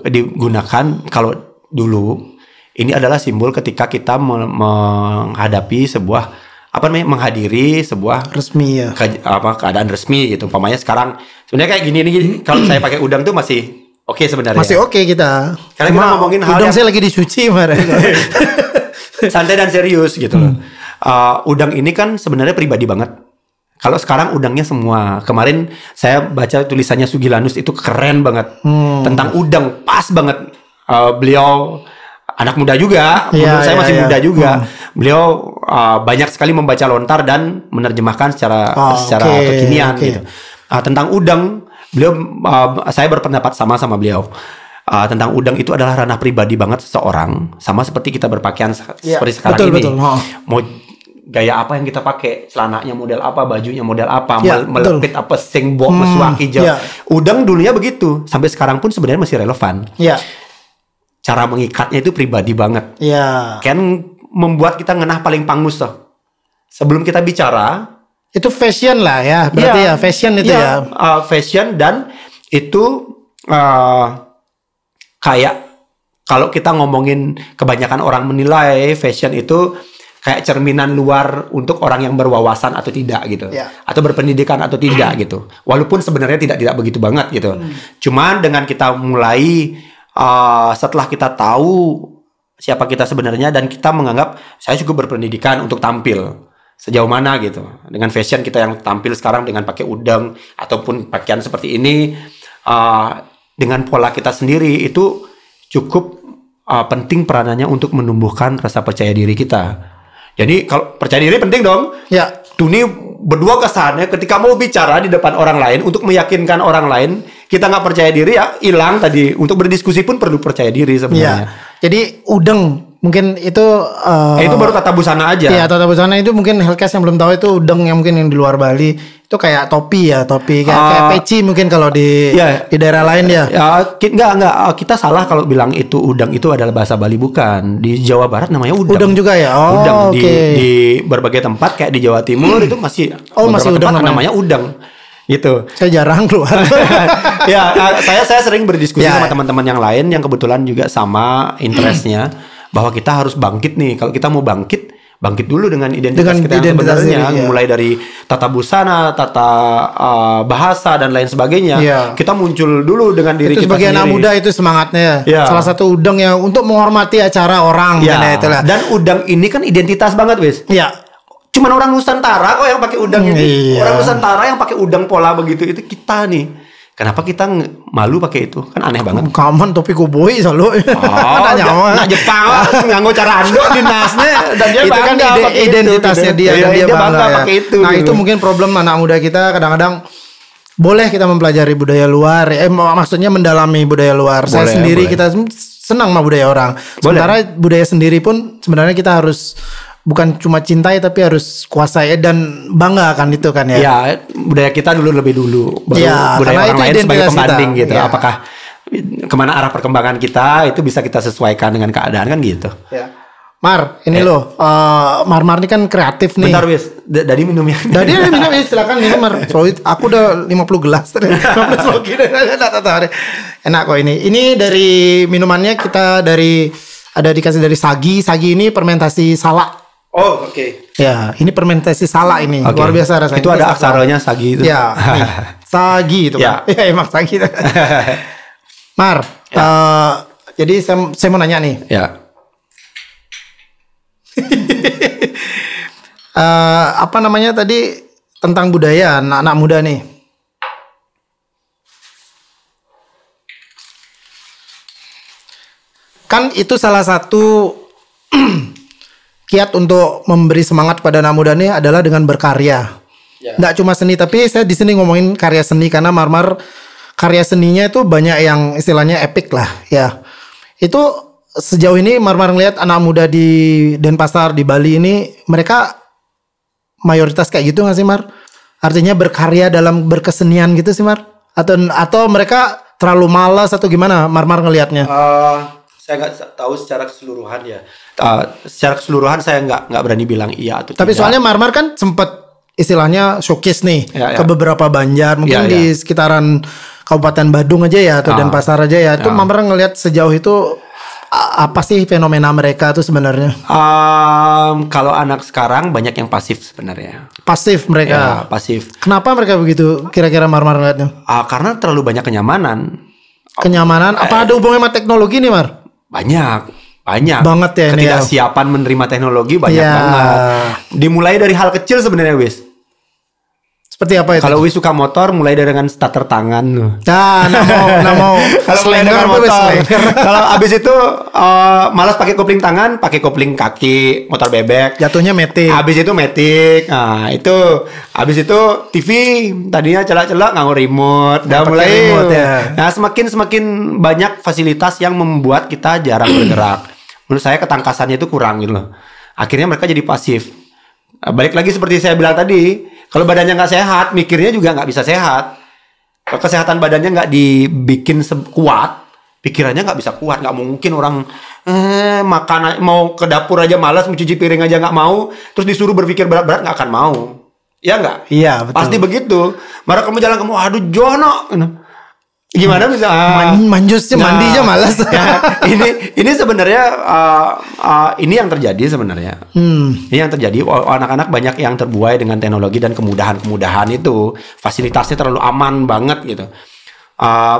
digunakan kalau dulu. Ini adalah simbol ketika kita menghadapi sebuah menghadiri sebuah resmi keadaan resmi gitu. Umpamanya sekarang sebenarnya kayak gini nih, kalau saya pakai udang tuh masih oke sebenarnya. Masih oke kita. Karena kita ngomongin hal udang saya lagi dicuci kemarin. Santai dan serius gitu loh. Udang ini kan sebenarnya pribadi banget. Kalau sekarang udangnya semua. Kemarin saya baca tulisannya Sugilanus itu keren banget tentang udang, pas banget. Beliau anak muda juga, menurut saya masih muda juga. Beliau banyak sekali membaca lontar dan menerjemahkan secara kekinian gitu. Tentang udang, beliau saya berpendapat sama beliau. Tentang udang itu adalah ranah pribadi banget seseorang, sama seperti kita berpakaian seperti sekarang ini. Mau gaya apa yang kita pakai, celananya model apa, bajunya model apa, melepit apa, singbok, mesuak hijau. Udang dulunya begitu, sampai sekarang pun sebenarnya masih relevan. Cara mengikatnya itu pribadi banget. Kan membuat kita ngenah paling pangus tuh. Sebelum kita bicara, itu fashion lah ya, berarti fashion itu ya. Fashion, dan itu kayak kalau kita ngomongin, kebanyakan orang menilai fashion itu kayak cerminan luar untuk orang yang berwawasan atau tidak gitu, atau berpendidikan atau tidak gitu. Walaupun sebenarnya tidak begitu banget gitu. Cuman dengan kita mulai setelah kita tahu siapa kita sebenarnya dan kita menganggap saya cukup berpendidikan untuk tampil sejauh mana gitu. Dengan fashion kita yang tampil sekarang dengan pakai udang ataupun pakaian seperti ini, dengan pola kita sendiri itu cukup penting peranannya untuk menumbuhkan rasa percaya diri kita. Jadi kalau percaya diri penting dong. Tuni berdua kesannya ketika mau bicara di depan orang lain untuk meyakinkan orang lain, kita nggak percaya diri ya hilang tadi. Untuk berdiskusi pun perlu percaya diri sebenarnya. Jadi udang mungkin itu itu baru tata busana aja. Iya, tata busana itu mungkin Hellcast yang belum tahu, itu udang yang mungkin yang di luar Bali itu kayak topi kayak peci mungkin kalau di daerah lain ya. Enggak, kita salah kalau bilang itu udang itu adalah bahasa Bali, bukan. Di Jawa Barat namanya udang. Udang juga ya. Udang di berbagai tempat kayak di Jawa Timur itu masih udang namanya udang. Gitu. Saya jarang keluar. Saya sering berdiskusi sama teman-teman yang lain yang kebetulan juga sama interestnya, bahwa kita harus bangkit nih. Kalau kita mau bangkit dulu dengan identitas kita yang sebenarnya, mulai dari tata busana, tata bahasa dan lain sebagainya. Kita muncul dulu dengan diri itu kita sebagai sendiri. Anak muda itu semangatnya. Salah satu udang yang untuk menghormati acara orang. Dan udang ini kan identitas banget, wis. Cuman orang Nusantara kok yang pakai udang ini. Orang Nusantara yang pakai udang pola begitu itu kita nih. Kenapa kita malu pakai itu? Kan aneh banget. Kaman topi koboi selalu. Nak Jepang nganggo cara ando di nasnya, dan dia itu kan identitasnya dia dan dia bangga pakai itu. Nah, itu mungkin problem anak muda kita kadang-kadang. Boleh kita mempelajari budaya luar, maksudnya mendalami budaya luar. Saya sendiri kita senang sama budaya orang. Sementara budaya sendiri pun sebenarnya kita harus bukan cuma cintai tapi harus kuasai dan bangga kan itu kan ya. Budaya kita lebih dulu baru budaya orang lain sebagai pembanding kita. Gitu. Apakah kemana arah perkembangan kita itu bisa kita sesuaikan dengan keadaan kan gitu. Mar, ini loh, Mar ini kan kreatif nih. Bentar wis, Dadi minumnya. Dadi minum ya, silakan minum Mar. Soalnya aku udah 50 gelas tadi. 15 lagi. Enak kok ini. Ini dari minumannya kita ada dikasih dari Sagi. Sagi ini fermentasi salak. Oh, oke. Ya, ini fermentasi salak ini. Luar biasa rasanya. Itu ada aksaranya Sagi itu. Ya, nih. Sagi itu kan. Ya, emang Sagi. Mar, jadi saya mau nanya nih. Apa namanya tadi tentang budaya anak-anak muda nih. Kan itu salah satu kiat untuk memberi semangat pada anak muda nih adalah dengan berkarya. Nggak cuma seni, tapi saya di sini ngomongin karya seni karena Marmar karya seninya itu banyak yang istilahnya epic lah ya. Itu sejauh ini Marmar ngelihat anak muda di Denpasar, di Bali ini mereka mayoritas kayak gitu nggak sih Mar? Artinya berkarya dalam berkesenian gitu sih Mar? Atau mereka terlalu malas atau gimana Marmar ngelihatnya? Saya nggak tahu secara keseluruhan ya. Secara keseluruhan saya nggak berani bilang iya atau tapi tidak. soalnya Marmar kan sempat istilahnya showcase nih ke beberapa Banjar, mungkin di sekitaran Kabupaten Badung aja ya atau Denpasar aja ya. Itu Marmar ngelihat sejauh itu apa sih fenomena mereka tuh sebenarnya? Kalau anak sekarang banyak yang pasif sebenarnya. Pasif mereka. Pasif. Kenapa mereka begitu? Kira-kira Marmar ngeliatnya? Karena terlalu banyak kenyamanan. Apa ada hubungannya sama teknologi nih Mar? Banyak banget ya ini. Ketidaksiapan menerima teknologi banyak banget. Dimulai dari hal kecil sebenarnya wis. Seperti apa itu? Kalau Wi suka motor, mulai dengan starter tangan. Nah, nggak mau. Kalau mulai dengan motor. Kalau abis itu malas pakai kopling tangan, pakai kopling kaki, motor bebek. Jatuhnya metik. Abis itu metik. Nah itu. Abis itu TV. Tadinya celak-celak nganggo remote. Udah mulai. Remote, ya. Nah semakin banyak fasilitas yang membuat kita jarang bergerak. Menurut saya ketangkasannya itu kurang gitu loh. Akhirnya mereka jadi pasif. Balik lagi seperti saya bilang tadi, kalau badannya nggak sehat, mikirnya juga nggak bisa sehat. Kalau kesehatan badannya nggak dibikin kuat, pikirannya nggak bisa kuat. Nggak mungkin orang makan mau ke dapur aja malas, mencuci piring aja nggak mau, terus disuruh berpikir berat-berat nggak akan mau. Ya nggak? Iya betul. Pasti begitu. Malah kamu jalan kamu, aduh Jono. Gimana bisa manjusnya mandinya malas. Ya, ini sebenarnya ini yang terjadi sebenarnya. Ini yang terjadi, anak-anak banyak yang terbuai dengan teknologi dan kemudahan itu, fasilitasnya terlalu aman banget gitu.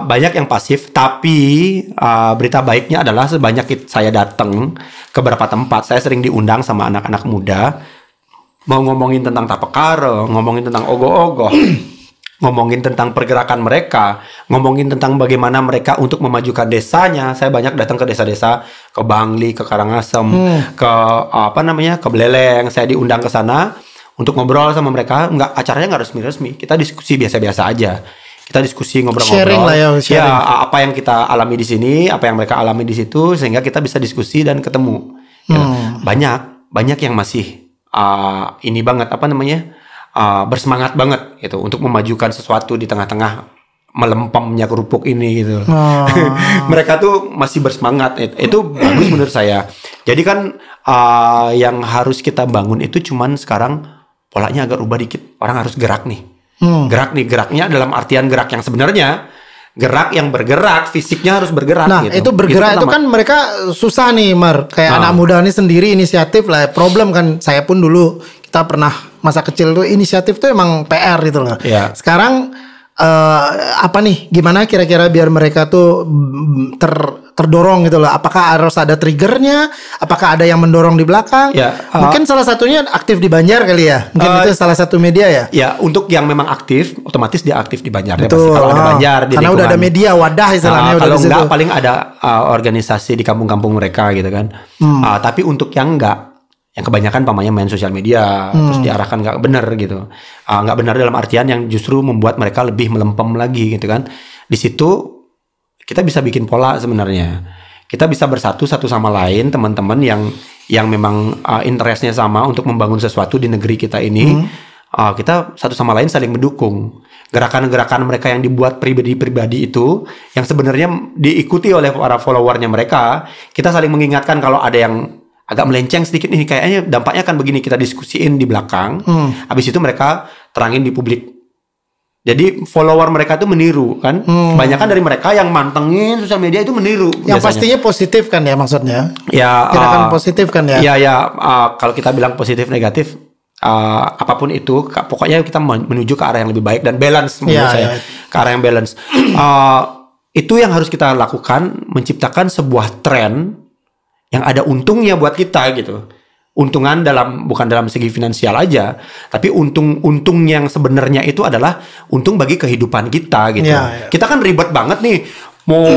Banyak yang pasif, tapi berita baiknya adalah sebanyak saya datang ke beberapa tempat, saya sering diundang sama anak-anak muda mau ngomongin tentang tapekara, ngomongin tentang ogoh-ogoh. Ngomongin tentang pergerakan mereka, ngomongin tentang bagaimana mereka untuk memajukan desanya. Saya banyak datang ke desa-desa, ke Bangli, ke Karangasem, ke ke Beleleng. Saya diundang ke sana untuk ngobrol sama mereka. Acaranya nggak resmi-resmi. Kita diskusi biasa-biasa aja. Kita diskusi ngobrol-ngobrol. Sharing lah ya. Ya, apa yang kita alami di sini, apa yang mereka alami di situ, sehingga kita bisa diskusi dan ketemu. Ya, banyak yang masih ini banget bersemangat banget gitu untuk memajukan sesuatu di tengah-tengah melempemnya kerupuk ini gitu. Mereka tuh masih bersemangat. Itu bagus menurut saya. Jadi kan yang harus kita bangun itu cuman sekarang polanya agak rubah dikit. Orang harus gerak nih. Geraknya dalam artian gerak yang sebenarnya gerak yang bergerak, fisiknya harus bergerak. Nah gitu. itu bergerak itu kan mereka susah nih kayak anak muda ini sendiri inisiatif lah. Problem kan saya pun dulu kita pernah masa kecil tuh inisiatif tuh emang PR gitu loh. Yeah. Sekarang apa nih? Gimana kira-kira biar mereka tuh terdorong gitu loh? Apakah harus ada triggernya? Apakah ada yang mendorong di belakang? Mungkin salah satunya aktif di Banjar kali ya. Mungkin itu salah satu media ya. Ya untuk yang memang aktif, otomatis dia aktif di Banjar. Pasti kalau ada Banjar di karena lingkungan. udah ada media wadah istilahnya. Kalau enggak paling ada organisasi di kampung-kampung mereka gitu kan. Tapi untuk yang enggak, yang kebanyakan pamannya main sosial media terus diarahkan nggak benar gitu, nggak benar dalam artian yang justru membuat mereka lebih melempem lagi gitu kan. Di situ kita bisa bikin pola sebenarnya, kita bisa bersatu satu sama lain teman-teman yang memang interestnya sama untuk membangun sesuatu di negeri kita ini. Kita satu sama lain saling mendukung gerakan-gerakan mereka yang dibuat pribadi-pribadi itu yang sebenarnya diikuti oleh para followernya mereka. Kita saling mengingatkan kalau ada yang agak melenceng sedikit nih, kayaknya dampaknya kan begini, kita diskusiin di belakang. Habis itu mereka terangin di publik. Jadi follower mereka itu meniru kan. Banyak dari mereka yang mantengin sosial media itu meniru. Yang biasanya. Pastinya positif kan ya maksudnya. Ya. Gerakan positif kan ya. Ya. Kalau kita bilang positif negatif, apapun itu, pokoknya kita menuju ke arah yang lebih baik dan balance menurut saya. Ke arah yang balance. Itu yang harus kita lakukan, menciptakan sebuah tren yang ada untungnya buat kita gitu. Untungan bukan dalam segi finansial aja, tapi untung yang sebenarnya itu adalah untung bagi kehidupan kita gitu. Kita kan ribet banget nih,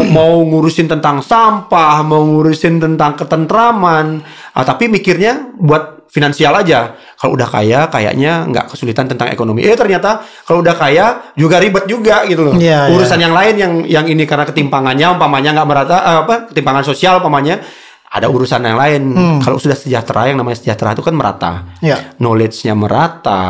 mau ngurusin tentang sampah, mau ngurusin tentang ketentraman, tapi mikirnya buat finansial aja. Kalau udah kaya, kayaknya nggak kesulitan tentang ekonomi. Ternyata kalau udah kaya juga ribet juga gitu loh. Urusan yang lain yang ini karena ketimpangannya, umpamanya nggak merata, ketimpangan sosial umpamanya. Ada urusan yang lain. Kalau sudah sejahtera, yang namanya sejahtera itu kan merata. Knowledge-nya merata.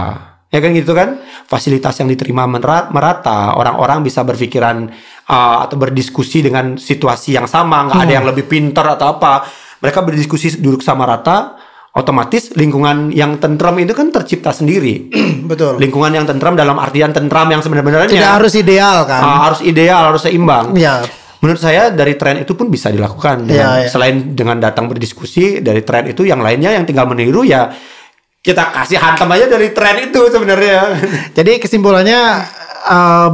Ya kan gitu kan? Fasilitas yang diterima merata. Orang-orang bisa berpikiran atau berdiskusi dengan situasi yang sama. Nggak ada yang lebih pintar atau apa. Mereka berdiskusi duduk sama rata. Otomatis lingkungan yang tentram itu kan tercipta sendiri. Betul. Lingkungan yang tentram dalam artian tentram yang sebenarnya. Tidak harus ideal kan? Harus ideal, harus seimbang. Iya. Menurut saya dari tren itu pun bisa dilakukan selain dengan datang berdiskusi dari tren itu, yang lainnya yang tinggal meniru ya kita kasih hantam aja dari tren itu sebenarnya. Jadi kesimpulannya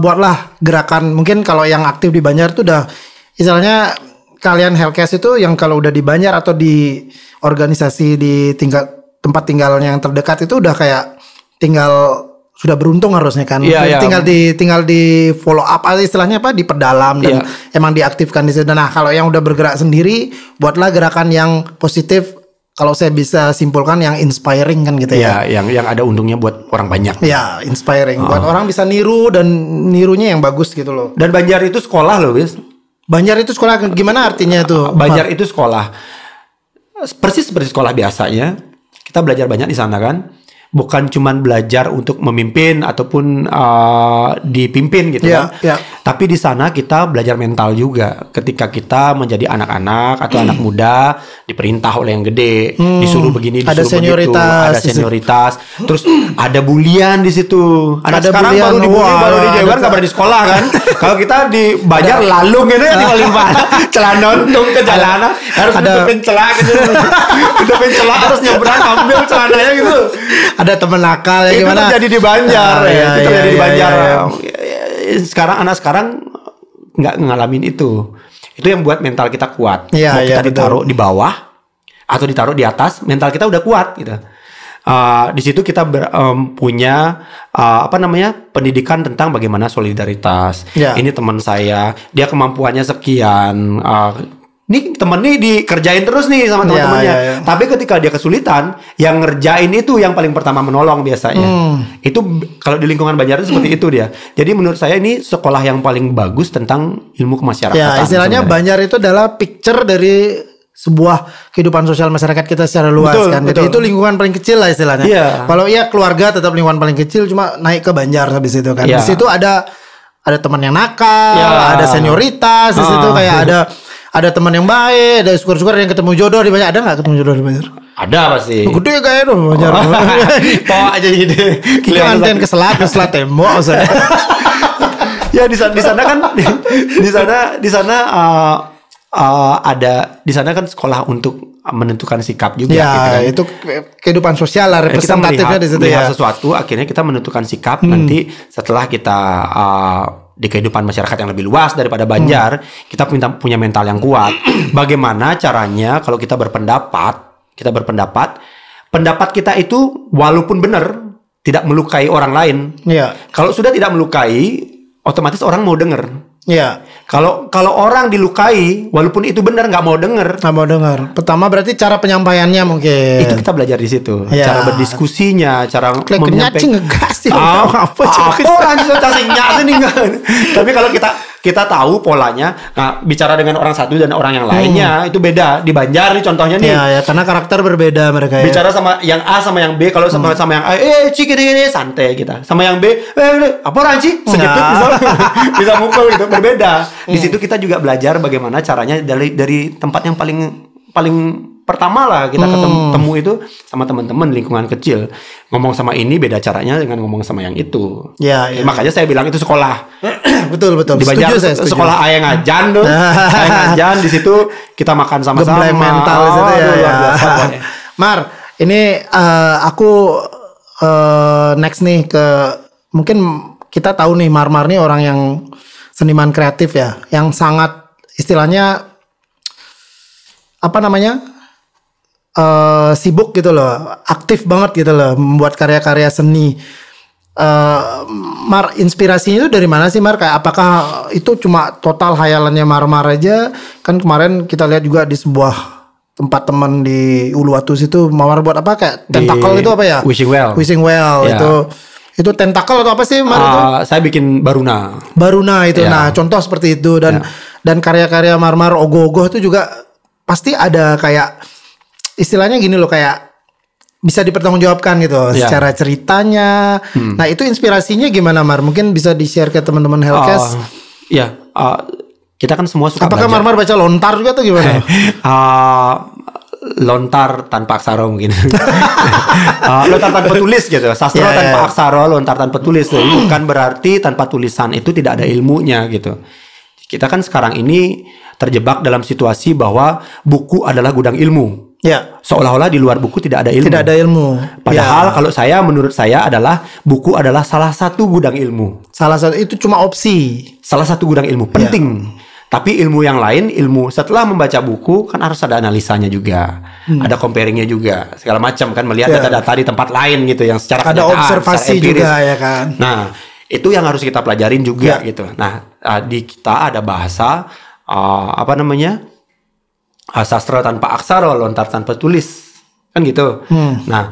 buatlah gerakan, mungkin kalau yang aktif di Banjar itu udah istilahnya kalian Hellcast itu yang kalau udah di Banjar atau di organisasi di tempat tinggalnya yang terdekat itu udah kayak tinggal sudah beruntung harusnya kan. Iya. Tinggal di follow up istilahnya apa, diperdalam dan emang diaktifkan di situ. Nah, kalau yang udah bergerak sendiri, buatlah gerakan yang positif. Kalau saya bisa simpulkan yang inspiring kan gitu ya. Yang ada untungnya buat orang banyak. Ya, inspiring buat orang bisa niru dan nirunya yang bagus gitu loh. Dan Banjar itu sekolah loh, guys. Banjar itu sekolah gimana artinya itu? Banjar itu sekolah. Persis seperti sekolah biasanya. Kita belajar banyak di sana kan. Bukan cuman belajar untuk memimpin ataupun dipimpin gitu kan. Tapi di sana kita belajar mental juga. Ketika kita menjadi anak-anak atau anak muda, diperintah oleh yang gede, disuruh begini, disuruh begitu, ada senioritas. Terus ada bulian di situ. Anak sekarang baru dibully, baru dijauhkan, kabar di sekolah kan. Kalau kita di Banjar lalung gitu ya, dilimpah celana untung ke jalanan, harus nutupin celah gitu. Nutupin celah, harus nyebrang ambil celananya gitu. Ada temen nakal ya gimana? Itu terjadi di Banjar itu terjadi di Banjar. Anak sekarang nggak ngalamin itu. Itu yang buat mental kita kuat. Mau kita ditaruh di bawah atau ditaruh di atas, mental kita udah kuat gitu. Di situ kita punya pendidikan tentang bagaimana solidaritas. Ini teman saya, dia kemampuannya sekian. Nih temen nih dikerjain terus nih sama teman-temannya. Tapi ketika dia kesulitan, yang ngerjain itu yang paling pertama menolong biasanya. Itu kalau di lingkungan Banjar itu seperti itu dia. Jadi menurut saya ini sekolah yang paling bagus tentang ilmu kemasyarakatan. Ya, istilahnya sebenarnya. Banjar itu adalah picture dari sebuah kehidupan sosial masyarakat kita secara luas kan. Jadi itu lingkungan paling kecil lah istilahnya. Kalau keluarga tetap lingkungan paling kecil, cuma naik ke Banjar habis itu kan. Di situ ada teman yang nakal, ada senioritas di situ, kayak ada teman yang baik, ada syukur-syukur yang ketemu jodoh di Banjar. Ada nggak ketemu jodoh di Banjar? Ada pasti. Gede kayak tuh Banjar. Bawa aja gitu. Kita nganterin ke selat tembok. Ya di sana kan di sana ada di sana kan sekolah untuk menentukan sikap juga. Ya, gitu kan. Itu kehidupan sosial lah, representatifnya di situ ya. Sesuatu akhirnya kita menentukan sikap nanti setelah kita di kehidupan masyarakat yang lebih luas daripada Banjar, kita punya mental yang kuat. Bagaimana caranya kalau kita berpendapat, pendapat kita itu walaupun benar tidak melukai orang lain. Kalau sudah tidak melukai, otomatis orang mau dengar. Kalau orang dilukai, walaupun itu benar nggak mau dengar. Pertama berarti cara penyampaiannya mungkin. Itu kita belajar di situ. Cara berdiskusinya, cara menyampaikan. Ngegas sih. Tapi kalau kita tahu polanya, bicara dengan orang satu dan orang yang lainnya itu beda. Di Banjar nih contohnya nih. Karena karakter berbeda mereka. Bicara sama yang A sama yang B, kalau sama yang A, cik ini santai kita. Sama yang B, apa orang cik? Segitu bisa mukul gitu. Berbeda. Di situ kita juga belajar bagaimana caranya dari tempat yang paling pertama lah kita ketemu itu sama teman-teman lingkungan kecil. Ngomong sama ini beda caranya dengan ngomong sama yang itu. Makanya saya bilang itu sekolah. Betul. Di Banjar sekolah ayang ajan tuh. Ayang ajan di situ kita makan sama-sama. Gembleng mental di situ ya. Mar, ini aku next nih ke mungkin kita tahu nih Mar nih orang yang seniman kreatif ya, yang sangat istilahnya sibuk gitu loh, aktif banget gitu loh, membuat karya-karya seni. Mar, inspirasinya itu dari mana sih Mar? Kayak apakah itu cuma total hayalannya Mar aja? Kan kemarin kita lihat juga di sebuah tempat teman di Uluwatu situ, Mar buat apa kayak tentakel itu apa ya? Wishing Well. Itu tentakel atau apa sih Mar itu? Saya bikin Baruna itu. Nah, contoh seperti itu dan karya-karya Mar ogoh-ogoh itu juga pasti ada kayak istilahnya gini loh, kayak bisa dipertanggungjawabkan gitu secara ceritanya. Nah, itu inspirasinya gimana Mar? Mungkin bisa di-share ke teman-teman Hellcast. Kita kan semua suka apakah belajar. Mar baca lontar juga atau gimana? Lontar tanpa aksara mungkin. Lontar tanpa tulis gitu. Sastra tanpa aksara, lontar tanpa tulis. Bukan berarti tanpa tulisan itu tidak ada ilmunya gitu. Kita kan sekarang ini terjebak dalam situasi bahwa buku adalah gudang ilmu. Seolah-olah di luar buku tidak ada ilmu. Padahal kalau menurut saya adalah buku adalah salah satu gudang ilmu. Salah satu, itu cuma opsi. Salah satu gudang ilmu penting. Tapi ilmu yang lain, ilmu setelah membaca buku kan harus ada analisanya juga, ada comparingnya juga, segala macam kan, melihat data-data di tempat lain gitu yang secara ada kenyataan, observasi secara empiris. juga ya kan. Nah itu yang harus kita pelajarin juga gitu. Nah di kita ada bahasa sastra tanpa aksara, lontar tanpa tulis kan gitu. Nah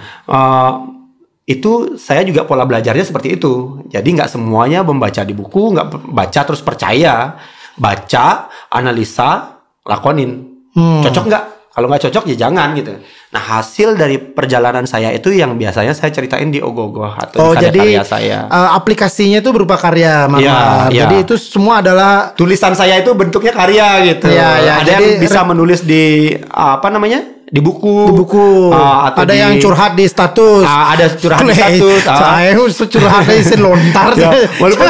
itu saya juga pola belajarnya seperti itu. Jadi nggak semuanya membaca di buku, nggak baca terus percaya. Baca, analisa, lakonin. Cocok nggak? Kalau nggak cocok ya jangan gitu. Nah hasil dari perjalanan saya itu yang biasanya saya ceritain di Ogoh-Ogoh atau di karya-karya saya. Aplikasinya itu berupa karya, Iya. Jadi itu semua adalah tulisan saya itu bentuknya karya gitu. Ada yang bisa menulis di di buku. Atau ada yang curhat di status. Ada curhat di status. Saya curhat di lontar. Walaupun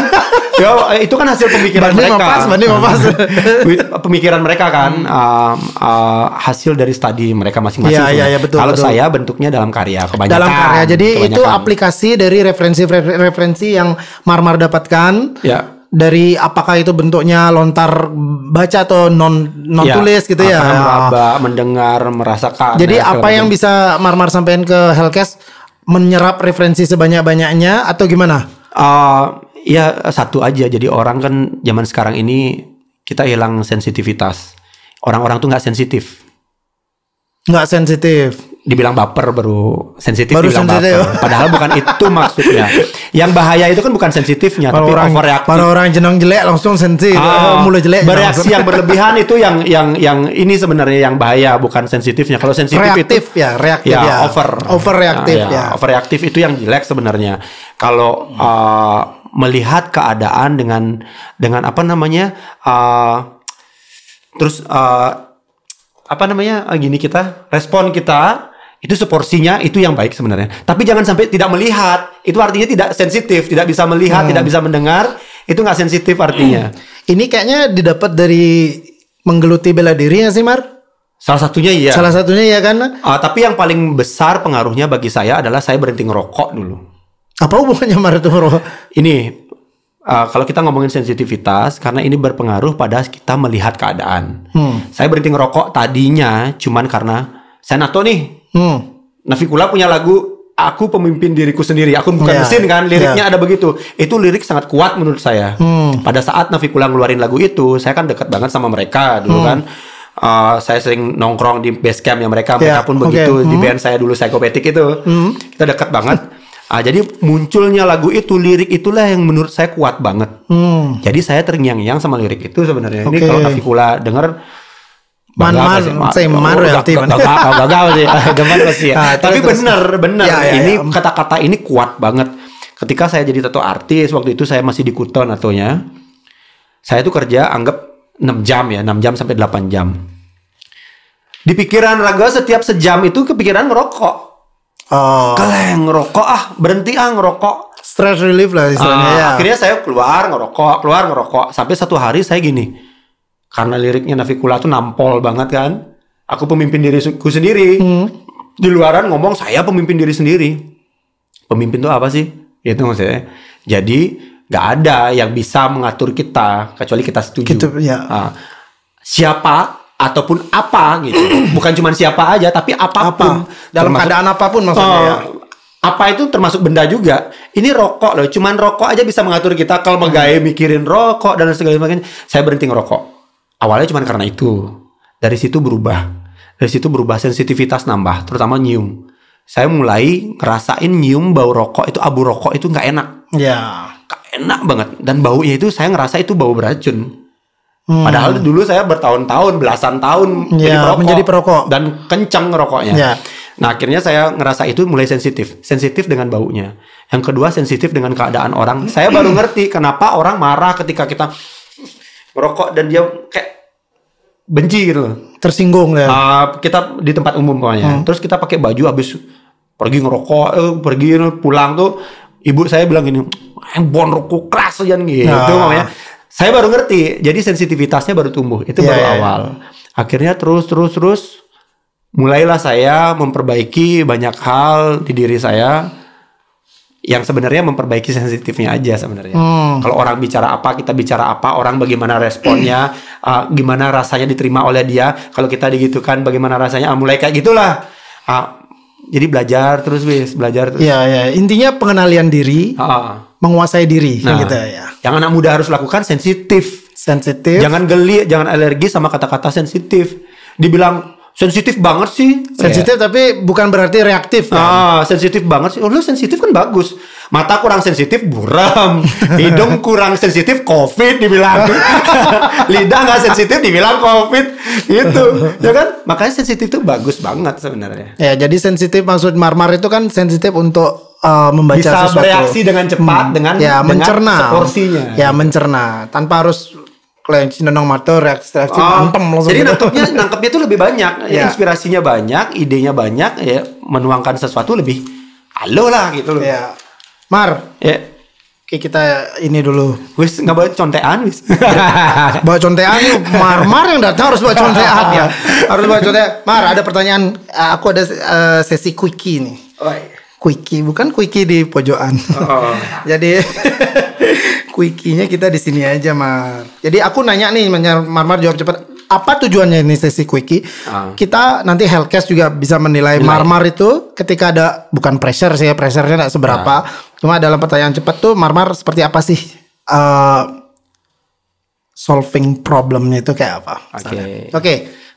itu kan hasil pemikiran mereka. Pemikiran mereka kan, hasil dari studi mereka masing-masing. Iya, betul. Kalau saya bentuknya dalam karya kebanyakan. Dalam karya. Jadi itu aplikasi dari referensi yang Marmar dapatkan. Ya. Dari apakah itu bentuknya lontar baca atau non tulis gitu ya. Meraba, mendengar, merasakan. Jadi apa yang bisa Marmar sampaikan ke Hellcast, menyerap referensi sebanyak-banyaknya atau gimana? Ya satu aja. Jadi orang kan zaman sekarang ini kita hilang sensitivitas. Orang-orang tuh nggak sensitif. Nggak sensitif. Dibilang baper baru sensitif. Baper. Padahal bukan itu maksudnya. Yang bahaya itu kan bukan sensitifnya, tapi overreaktif. Para orang jenang jelek langsung sensitif. Mulai jelek. Bereaksi yang berlebihan itu yang ini sebenarnya yang bahaya, bukan sensitifnya. Kalau sensitif reaktif itu reaktif ya. Overreaktif ya. Overreaktif itu yang jelek sebenarnya. Kalau melihat keadaan dengan gini kita respon kita itu seporsinya itu yang baik sebenarnya. Tapi jangan sampai tidak melihat. Itu artinya tidak sensitif, tidak bisa melihat, tidak bisa mendengar. Itu nggak sensitif artinya. Ini kayaknya didapat dari menggeluti bela diri nggak sih, Mar? Salah satunya iya. Salah satunya ya kan. Tapi yang paling besar pengaruhnya bagi saya adalah saya berhenti ngerokok dulu. Apa hubungannya Mar itu ngerokok? Ini kalau kita ngomongin sensitivitas, karena ini berpengaruh pada kita melihat keadaan. Saya berhenti ngerokok tadinya cuman karena saya nato nih. Navikula punya lagu Aku Pemimpin Diriku Sendiri. Aku bukan mesin kan, liriknya ada begitu. Itu lirik sangat kuat menurut saya. Pada saat Navikula ngeluarin lagu itu, saya kan dekat banget sama mereka dulu kan. Saya sering nongkrong di base campnya mereka pun begitu. Di band saya dulu Psychopathic itu, kita dekat banget. Jadi munculnya lagu itu, lirik itulah yang menurut saya kuat banget. Jadi saya terngiang-ngiang sama lirik itu sebenarnya. Ini kalau Navikula denger gagal sih. Tapi benar. Ini kata-kata ini kuat banget. Ketika saya jadi tato artis, waktu itu saya masih di Kuto natonya. Saya tuh kerja anggap 6 jam ya, 6 jam sampai 8 jam. Di pikiran Raga setiap sejam itu kepikiran ngerokok. Keleng ngerokok, berhenti ngerokok. Stress relief lah istilahnya ya. Akhirnya saya keluar ngerokok. Sampai satu hari saya gini. Karena liriknya Navikula tuh nampol banget kan. Aku pemimpin diriku sendiri. Di luaran ngomong saya pemimpin diri sendiri. Pemimpin itu apa sih? Itu maksudnya. Jadi gak ada yang bisa mengatur kita kecuali kita setuju. Siapa ataupun apa gitu. Bukan cuma siapa aja tapi apapun. Dalam keadaan apapun maksudnya. Apa itu termasuk benda juga. Ini rokok loh. Cuman rokok aja bisa mengatur kita. Kalau megaya mikirin rokok dan segala macam. Saya berhenti ngerokok. Awalnya cuma karena itu. Dari situ berubah sensitivitas nambah, terutama nyium. Saya mulai ngerasain nyium bau rokok itu, abu rokok itu nggak enak. Gak enak banget. Dan baunya itu saya ngerasa itu bau beracun. Padahal dulu saya bertahun-tahun, belasan tahun menjadi perokok dan kencang rokoknya. Nah akhirnya saya ngerasa itu mulai sensitif dengan baunya. Yang kedua sensitif dengan keadaan orang. Saya baru ngerti kenapa orang marah ketika kita merokok dan dia kayak benci gitu loh. Tersinggung ya. Kita di tempat umum pokoknya. Terus kita pakai baju habis pergi ngerokok, pergi pulang tuh ibu saya bilang gini, bon rokok keras aja gitu. Makanya saya baru ngerti. Jadi sensitivitasnya baru tumbuh. Itu baru awal. Akhirnya terus mulailah saya memperbaiki banyak hal di diri saya yang sebenarnya memperbaiki sensitifnya aja sebenarnya. Kalau orang bicara apa, kita bicara apa, orang bagaimana responnya, gimana rasanya diterima oleh dia. Kalau kita digitukan, bagaimana rasanya, mulai kayak gitulah. Jadi belajar terus, belajar terus. Ya, intinya pengenalian diri, menguasai diri, kan gitu ya. Yang anak muda harus lakukan sensitif. Jangan geli, jangan alergi sama kata-kata sensitif. Dibilang sensitif banget sih. Sensitif tapi bukan berarti reaktif kan? Sensitif banget sih. Lu sensitif kan bagus. Mata kurang sensitif buram. Hidung kurang sensitif COVID dibilang. Lidah nggak sensitif dibilang COVID. Gitu. Ya kan? Makanya sensitif itu bagus banget sebenarnya. Ya, jadi sensitif maksud Marmar itu kan sensitif untuk membaca bisa sesuatu. Bisa bereaksi dengan cepat dengan mencerna. seporsinya. Ya, mencerna tanpa harus kelenci nendang mata reaksi antem langsung. Jadi nangkepnya tuh lebih banyak, inspirasinya banyak, idenya banyak, ya menuangkan sesuatu lebih halo lah gitu loh. Ya. Mar. Ya. Oke, kita ini dulu. Wis nggak bawa contean wis. Bawa contean nih, Mar yang datang harus bawa contean ya. Harus bawa contean. Mar, ada pertanyaan, aku ada sesi quickie nih. Quickie, bukan quickie di pojokan. Jadi quickie-nya kita di sini aja, Mar. Jadi aku nanya nih, Marmar jawab cepat. Apa tujuannya ini sesi quickie? Kita nanti Hellcast juga bisa menilai Marmar itu ketika ada, bukan pressure sih, pressure-nya gak seberapa. Cuma dalam pertanyaan cepat tuh Marmar seperti apa sih solving problemnya itu kayak apa? Oke.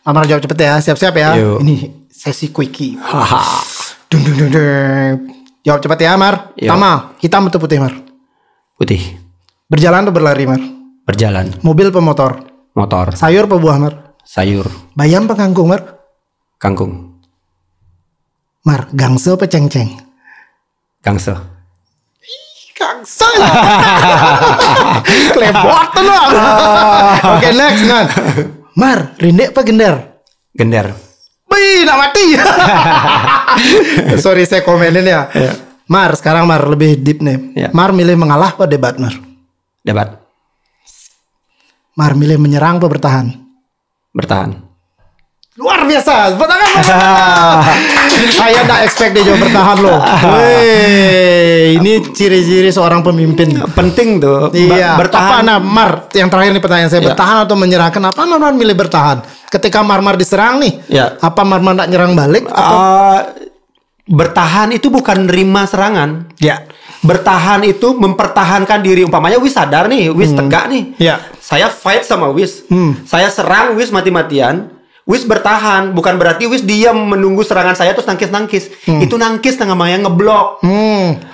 Marmar jawab cepet ya, siap-siap ya. Yuk. Ini sesi quickie. Dung. Jawab cepat ya, Mar. Pertama, hitam atau putih, Mar? Putih. Berjalan atau berlari, Mar? Berjalan. Mobil atau motor? Motor. Sayur atau buah, Mar? Sayur. Bayam atau kangkung, Mar? Kangkung. Mar, gangso atau ceng-ceng? Gangso. Gangso. Klebot tuh lo. Oke, next, Nan. Mar, rindek apa gendar? Gendar. Wih, nak mati. Sorry, saya komenin ya. Mar, sekarang Mar lebih deep nih. Mar milih mengalah apa debat, Mar? Debat. Mar milih menyerang apa bertahan? Bertahan. Luar biasa, bertahan. Saya nggak expect dia jawab bertahan loh. Wih, ini ciri-ciri seorang pemimpin. Penting tuh. Iya. Bertahan. Apa, nah, Mar, yang terakhir nih pertanyaan saya, bertahan atau menyerang? Kenapa Marmar milih bertahan? Ketika Marmar diserang nih, apa Marmar nggak nyerang balik? Bertahan itu bukan nerima serangan. Ya. Bertahan itu mempertahankan diri. Umpamanya Wis sadar nih, Wis tegak nih. Saya fight sama Wis. Saya serang Wis mati-matian. Wis bertahan, bukan berarti Wis diam menunggu serangan saya terus nangkis-nangkis. Itu nangkis namanya ngeblok.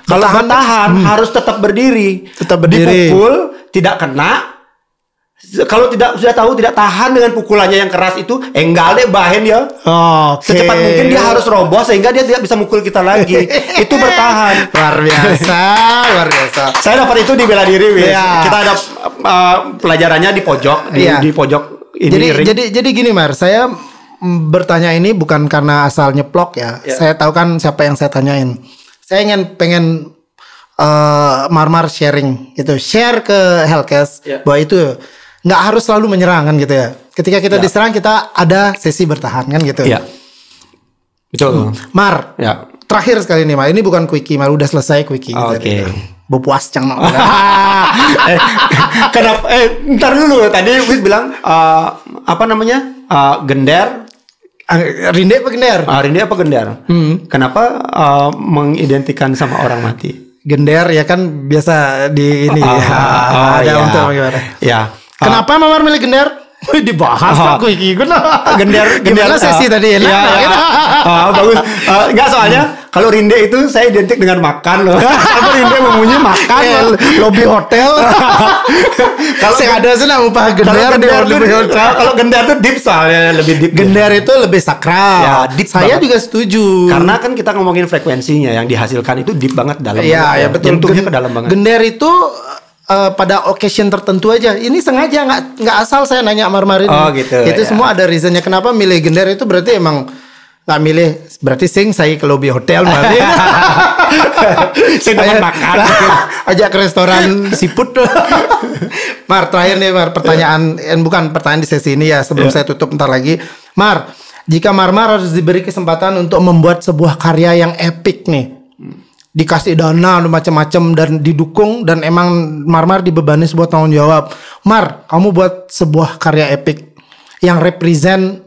Kalau bertahan harus tetap berdiri. Dipukul tidak kena. Kalau sudah tahu tidak tahan dengan pukulannya yang keras itu, enggak deh bahen ya. Secepat mungkin dia harus roboh sehingga dia tidak bisa mukul kita lagi. Itu bertahan. Luar biasa, luar biasa. Saya dapat itu di bela diri, Wis. Kita ada pelajarannya di pojok, di pojok ini. Jadi gini, Mar, saya bertanya ini bukan karena asal nyeplok ya. Saya tahu kan siapa yang saya tanyain. Saya pengen Marmar sharing gitu, share ke Hellcast bahwa itu nggak harus selalu menyerang kan gitu ya. Ketika kita diserang kita ada sesi bertahan kan gitu. Betul. Mar, terakhir sekali nih, Mar. Ini bukan quickie, Mar. Udah selesai quickie. Oke. Bopuas cang. Kenapa? Ntar dulu. Tadi Wis bilang apa namanya? Gendar. Rinde apa gendar? Rinde apa gendar? Kenapa mengidentikan sama orang mati? Gendar ya kan biasa di ini. Ada untuk gimana? Kenapa Mamar milih gendar? Dibahas aku iki. Gendar sesi tadi enak. Bagus. Enggak, soalnya kalau rinde itu saya identik dengan makan loh. Kalau rinde memunya makan lobby hotel. Kalau saya ada sana upah gendar di lobby hotel. Kalau gendar itu deep soalnya, lebih deep. Gendar itu lebih sakral. Deep saya juga setuju. Karena kan kita ngomongin frekuensinya yang dihasilkan itu deep banget dalam. Iya, betul. Jantungnya ke dalam banget. Gendar itu pada occasion tertentu aja. Ini sengaja nggak asal saya nanya Marmar ini. Gitu. Itu semua ada reasonnya kenapa milih gendar itu, berarti emang nggak milih, berarti saya ke lobby hotel berarti. Saya makan ajak ke restoran seafood. Mar, terakhir nih, Mar, pertanyaan bukan pertanyaan di sesi ini ya, sebelum saya tutup bentar lagi. Mar, jika Marmar harus diberi kesempatan untuk membuat sebuah karya yang epic nih, dikasih dana macam-macam dan didukung dan emang Marmar dibebani sebuah tanggung jawab. Mar, kamu buat sebuah karya epik yang represent,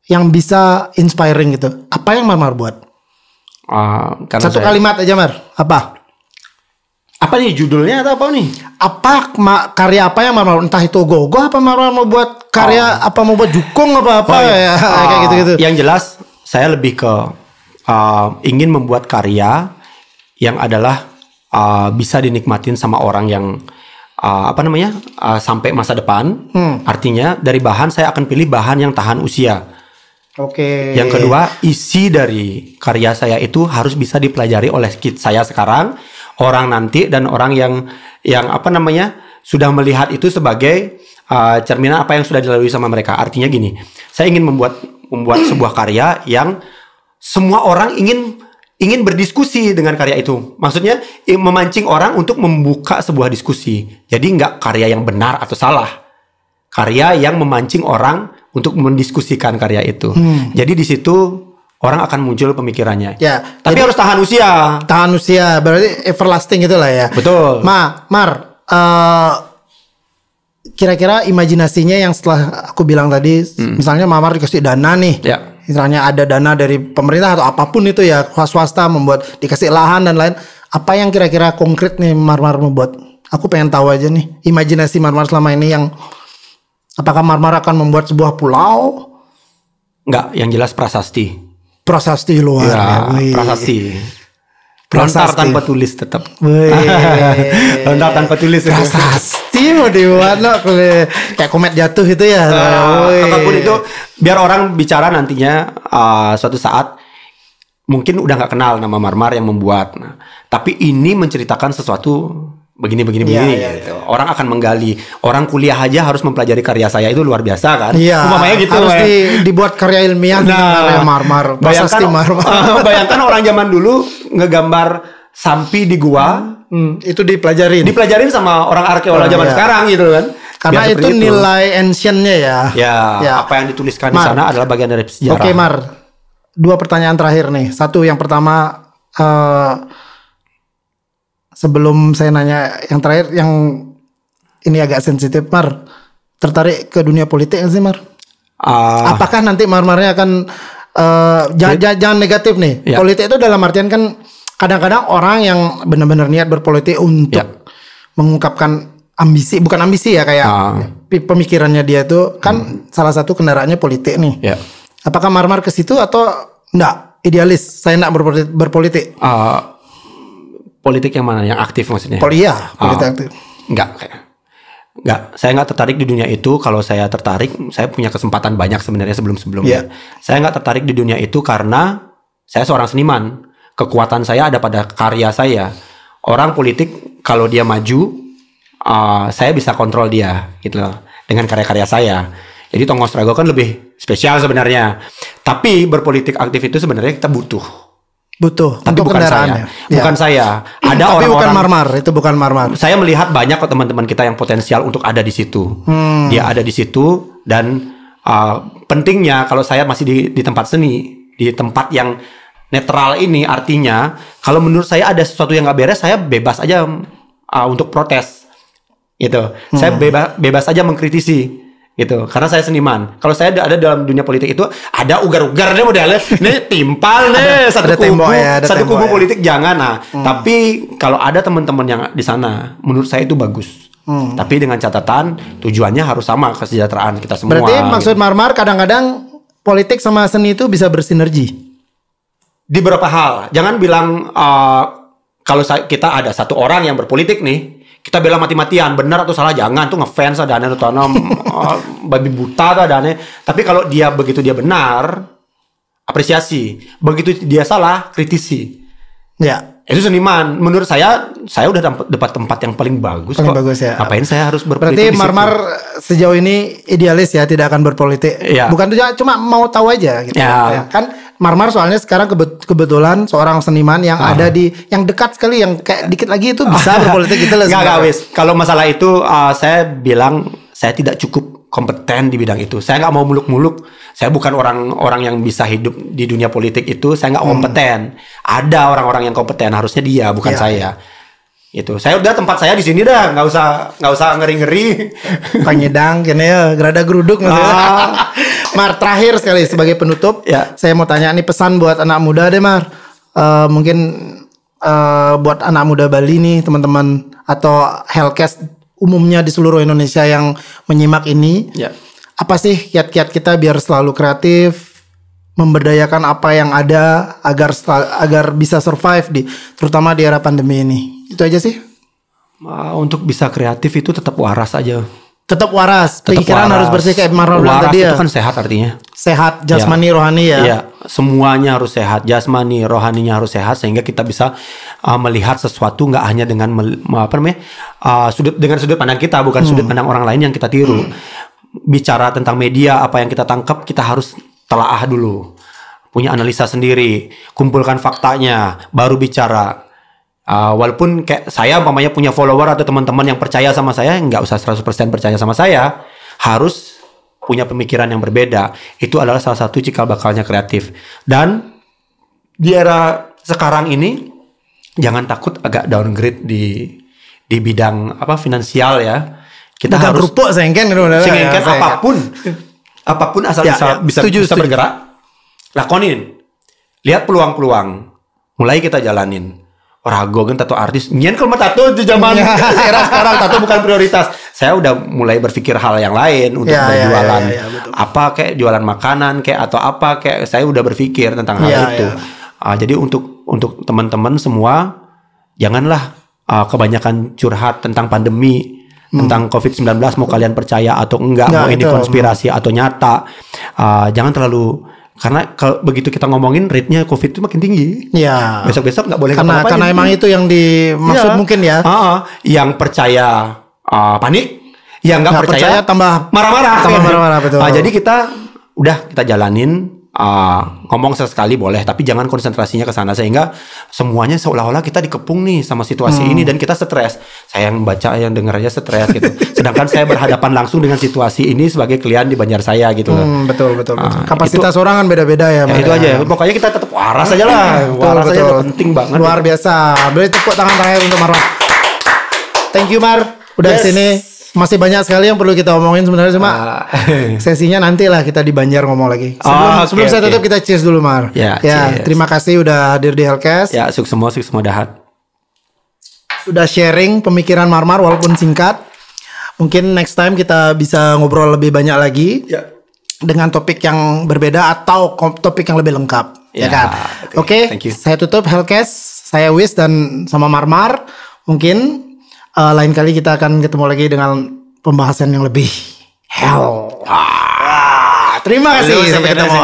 yang bisa inspiring gitu. Apa yang Marmar buat? Satu kalimat aja Mar. Apa nih judulnya atau apa nih? Karya apa yang Marmar, entah itu Gogo apa Marmar mau buat karya apa mau buat Jukung apa ya kayak gitu-gitu. Yang jelas saya lebih ke ingin membuat karya yang adalah bisa dinikmatin sama orang yang sampai masa depan. Artinya dari bahan saya akan pilih bahan yang tahan usia. Oke. Yang kedua, isi dari karya saya itu harus bisa dipelajari oleh saya sekarang, orang nanti, dan orang yang sudah melihat itu sebagai cerminan apa yang sudah dilalui sama mereka. Artinya gini, saya ingin membuat sebuah karya yang semua orang ingin berdiskusi dengan karya itu. Maksudnya memancing orang untuk membuka sebuah diskusi. Jadi nggak karya yang benar atau salah. Karya yang memancing orang untuk mendiskusikan karya itu. Jadi di situ orang akan muncul pemikirannya. Ya, tapi harus tahan usia. Tahan usia berarti everlasting itulah ya. Betul. Mar, kira-kira imajinasinya yang setelah aku bilang tadi, misalnya Marmar dikasih dana nih. Ya. Misalnya ada dana dari pemerintah atau apapun itu ya, swasta membuat dikasih lahan dan lain. Apa yang kira-kira konkret nih Marmar membuat? Aku pengen tahu aja nih imajinasi Marmar selama ini yang apakah Marmar akan membuat sebuah pulau? Enggak, yang jelas prasasti. Prasasti luar ya. Prasasti. Lontar tanpa tulis tetap. Lontar tanpa tulis. Prasasti mau dibuat loh, kayak komet jatuh itu ya. Apapun itu, biar orang bicara nantinya suatu saat mungkin udah nggak kenal nama Marmar yang membuat. Nah, tapi ini menceritakan sesuatu begini gitu. Orang akan menggali. Orang kuliah aja harus mempelajari karya saya, itu luar biasa kan. Iya. Umpamanya gitu. Harus dibuat karya ilmiah karya Marmar. Bayangkan orang zaman dulu ngegambar sampi di gua. Itu dipelajarin. Dipelajarin sama orang arkeolog zaman sekarang gitu kan. Karena itu nilai ancientnya ya. Ya. Apa yang dituliskan di sana adalah bagian dari sejarah. Oke Mar, 2 pertanyaan terakhir nih. Satu, yang pertama, sebelum saya nanya yang terakhir, yang ini agak sensitif, Mar, tertarik ke dunia politik nggak sih Mar? Apakah nanti Marmarnya akan jangan negatif nih? Ya. Politik itu dalam artian kan kadang-kadang orang yang benar-benar niat berpolitik untuk mengungkapkan ambisi, bukan ambisi ya, kayak pemikirannya dia itu kan salah satu kendaraannya politik nih. Ya. Apakah Marmar ke situ atau enggak? Idealis, saya enggak berpolitik. Politik yang mana? Yang aktif maksudnya? Politik aktif. Enggak, saya enggak tertarik di dunia itu. Kalau saya tertarik, saya punya kesempatan banyak sebenarnya sebelum-sebelumnya. Saya enggak tertarik di dunia itu karena saya seorang seniman. Kekuatan saya ada pada karya saya. Orang politik kalau dia maju, saya bisa kontrol dia gitu loh, dengan karya-karya saya. Jadi Tonggo Strago kan lebih spesial sebenarnya. Tapi berpolitik aktif itu sebenarnya kita butuh. Tapi bukan saya. Bukan saya. Ada tapi orang-orang. Bukan Marmar. Itu bukan Marmar. Saya melihat banyak kok teman-teman kita yang potensial untuk ada di situ. Dia ada di situ dan pentingnya kalau saya masih di tempat seni, di tempat yang netral ini, artinya kalau menurut saya ada sesuatu yang nggak beres, saya bebas aja untuk protes. Gitu. Saya bebas aja mengkritisi. Gitu, karena saya seniman. Kalau saya ada dalam dunia politik itu ada ugar-ugar nih modelnya, nih timpal nih satu kubu politik jangan. Nah, tapi kalau ada teman-teman yang di sana, menurut saya itu bagus. Tapi dengan catatan tujuannya harus sama, kesejahteraan kita semua. Berarti maksud Marmar kadang-kadang politik sama seni itu bisa bersinergi di beberapa hal. Jangan bilang kalau kita ada satu orang yang berpolitik nih, kita bela mati-matian, benar atau salah jangan, tuh ngefans ada aneh, tanam babi buta tuh ada aneh. Tapi kalau begitu dia benar, apresiasi. Begitu dia salah, kritisi. Ya. Itu seniman. Menurut saya udah dapat tempat yang paling bagus. Bagus ya. Ngapain saya harus berpolitik? Berarti Marmar sejauh ini idealis ya, tidak akan berpolitik. Ya. Bukan tuh, cuma mau tahu aja gitu. Ya. Kan Marmar soalnya sekarang kebetulan seorang seniman yang ada yang dekat sekali, yang kayak dikit lagi itu bisa berpolitik gitu loh. Nggak wis. Kalau masalah itu saya bilang saya tidak cukup kompeten di bidang itu. Saya nggak mau muluk-muluk. Saya bukan orang yang bisa hidup di dunia politik itu. Saya nggak kompeten. Ada orang-orang yang kompeten. Harusnya dia, bukan saya. Itu. Saya udah tempat saya di sini dah. Nggak usah ngeri-ngeri. Panyedang, kene ya, gerada geruduk maksudnya. Mar, terakhir sekali sebagai penutup, saya mau tanya nih pesan buat anak muda deh, Mar. Mungkin buat anak muda Bali nih, teman-teman, atau Hellcast umumnya di seluruh Indonesia yang menyimak ini. Apa sih kiat-kiat kita biar selalu kreatif, memberdayakan apa yang ada agar bisa survive terutama di era pandemi ini. Itu aja sih. Untuk bisa kreatif itu tetap waras aja. Tetap waras. Pikiran harus bersih kayak Marwar bilang tadi ya. Itu kan sehat artinya. Sehat jasmani rohani ya. Iya, semuanya harus sehat. Jasmani rohaninya harus sehat sehingga kita bisa melihat sesuatu nggak hanya dengan sudut pandang kita, bukan sudut pandang orang lain yang kita tiru. Bicara tentang media, apa yang kita tangkap, kita harus telaah dulu. Punya analisa sendiri, kumpulkan faktanya, baru bicara. Walaupun kayak saya umpamanya punya follower atau teman-teman yang percaya sama saya, nggak usah 100% percaya sama saya, harus punya pemikiran yang berbeda. Itu adalah salah satu cikal bakalnya kreatif. Dan di era sekarang ini jangan takut agak downgrade di bidang finansial ya. Kita harus apapun asal bisa bergerak, lakonin. Lihat peluang-peluang, mulai kita jalanin. Rago kan tato artis. Nyen kalau tato di zaman era sekarang tato bukan prioritas. Saya udah mulai berpikir hal yang lain untuk berjualan. Apa kayak jualan makanan kayak atau apa kayak saya udah berpikir tentang hal itu. Jadi untuk teman-teman semua janganlah kebanyakan curhat tentang pandemi, tentang COVID-19 mau kalian percaya atau enggak, mau ini konspirasi atau nyata. Jangan terlalu. Karena kalau begitu kita ngomongin rate-nya COVID itu makin tinggi. Iya. Besok-besok nggak boleh ngapa-ngapain. Karena emang itu yang dimaksud mungkin ya. Yang percaya panik, yang nggak percaya tambah marah-marah. Betul. Jadi kita jalanin. Ngomong sesekali boleh, tapi jangan konsentrasinya ke sana sehingga semuanya seolah-olah kita dikepung nih sama situasi ini dan kita stres. Saya yang baca, yang dengar aja stres gitu. Sedangkan saya berhadapan langsung dengan situasi ini sebagai klien di Banjar saya gitu loh. Betul. Kapasitas orang kan beda-beda ya. Itu aja. Pokoknya kita tetap waras aja lah. Waras aja penting banget. Luar biasa. Beri tepuk tangan terakhir untuk Marwar. Thank you Mar. Udah kesini. Masih banyak sekali yang perlu kita omongin sebenarnya, cuma sesinya nanti lah kita di Banjar ngomong lagi. Sebelum saya tutup kita cheers dulu Mar. Terima kasih udah hadir di Hellcast. Sukses semua dahat. Sudah sharing pemikiran Marmar walaupun singkat. Mungkin next time kita bisa ngobrol lebih banyak lagi dengan topik yang berbeda atau topik yang lebih lengkap. Ya kan? Oke. Saya tutup Hellcast. Saya Wis dan sama Marmar. Mungkin lain kali kita akan ketemu lagi dengan pembahasan yang lebih hell. Terima kasih. Sampai ketemu.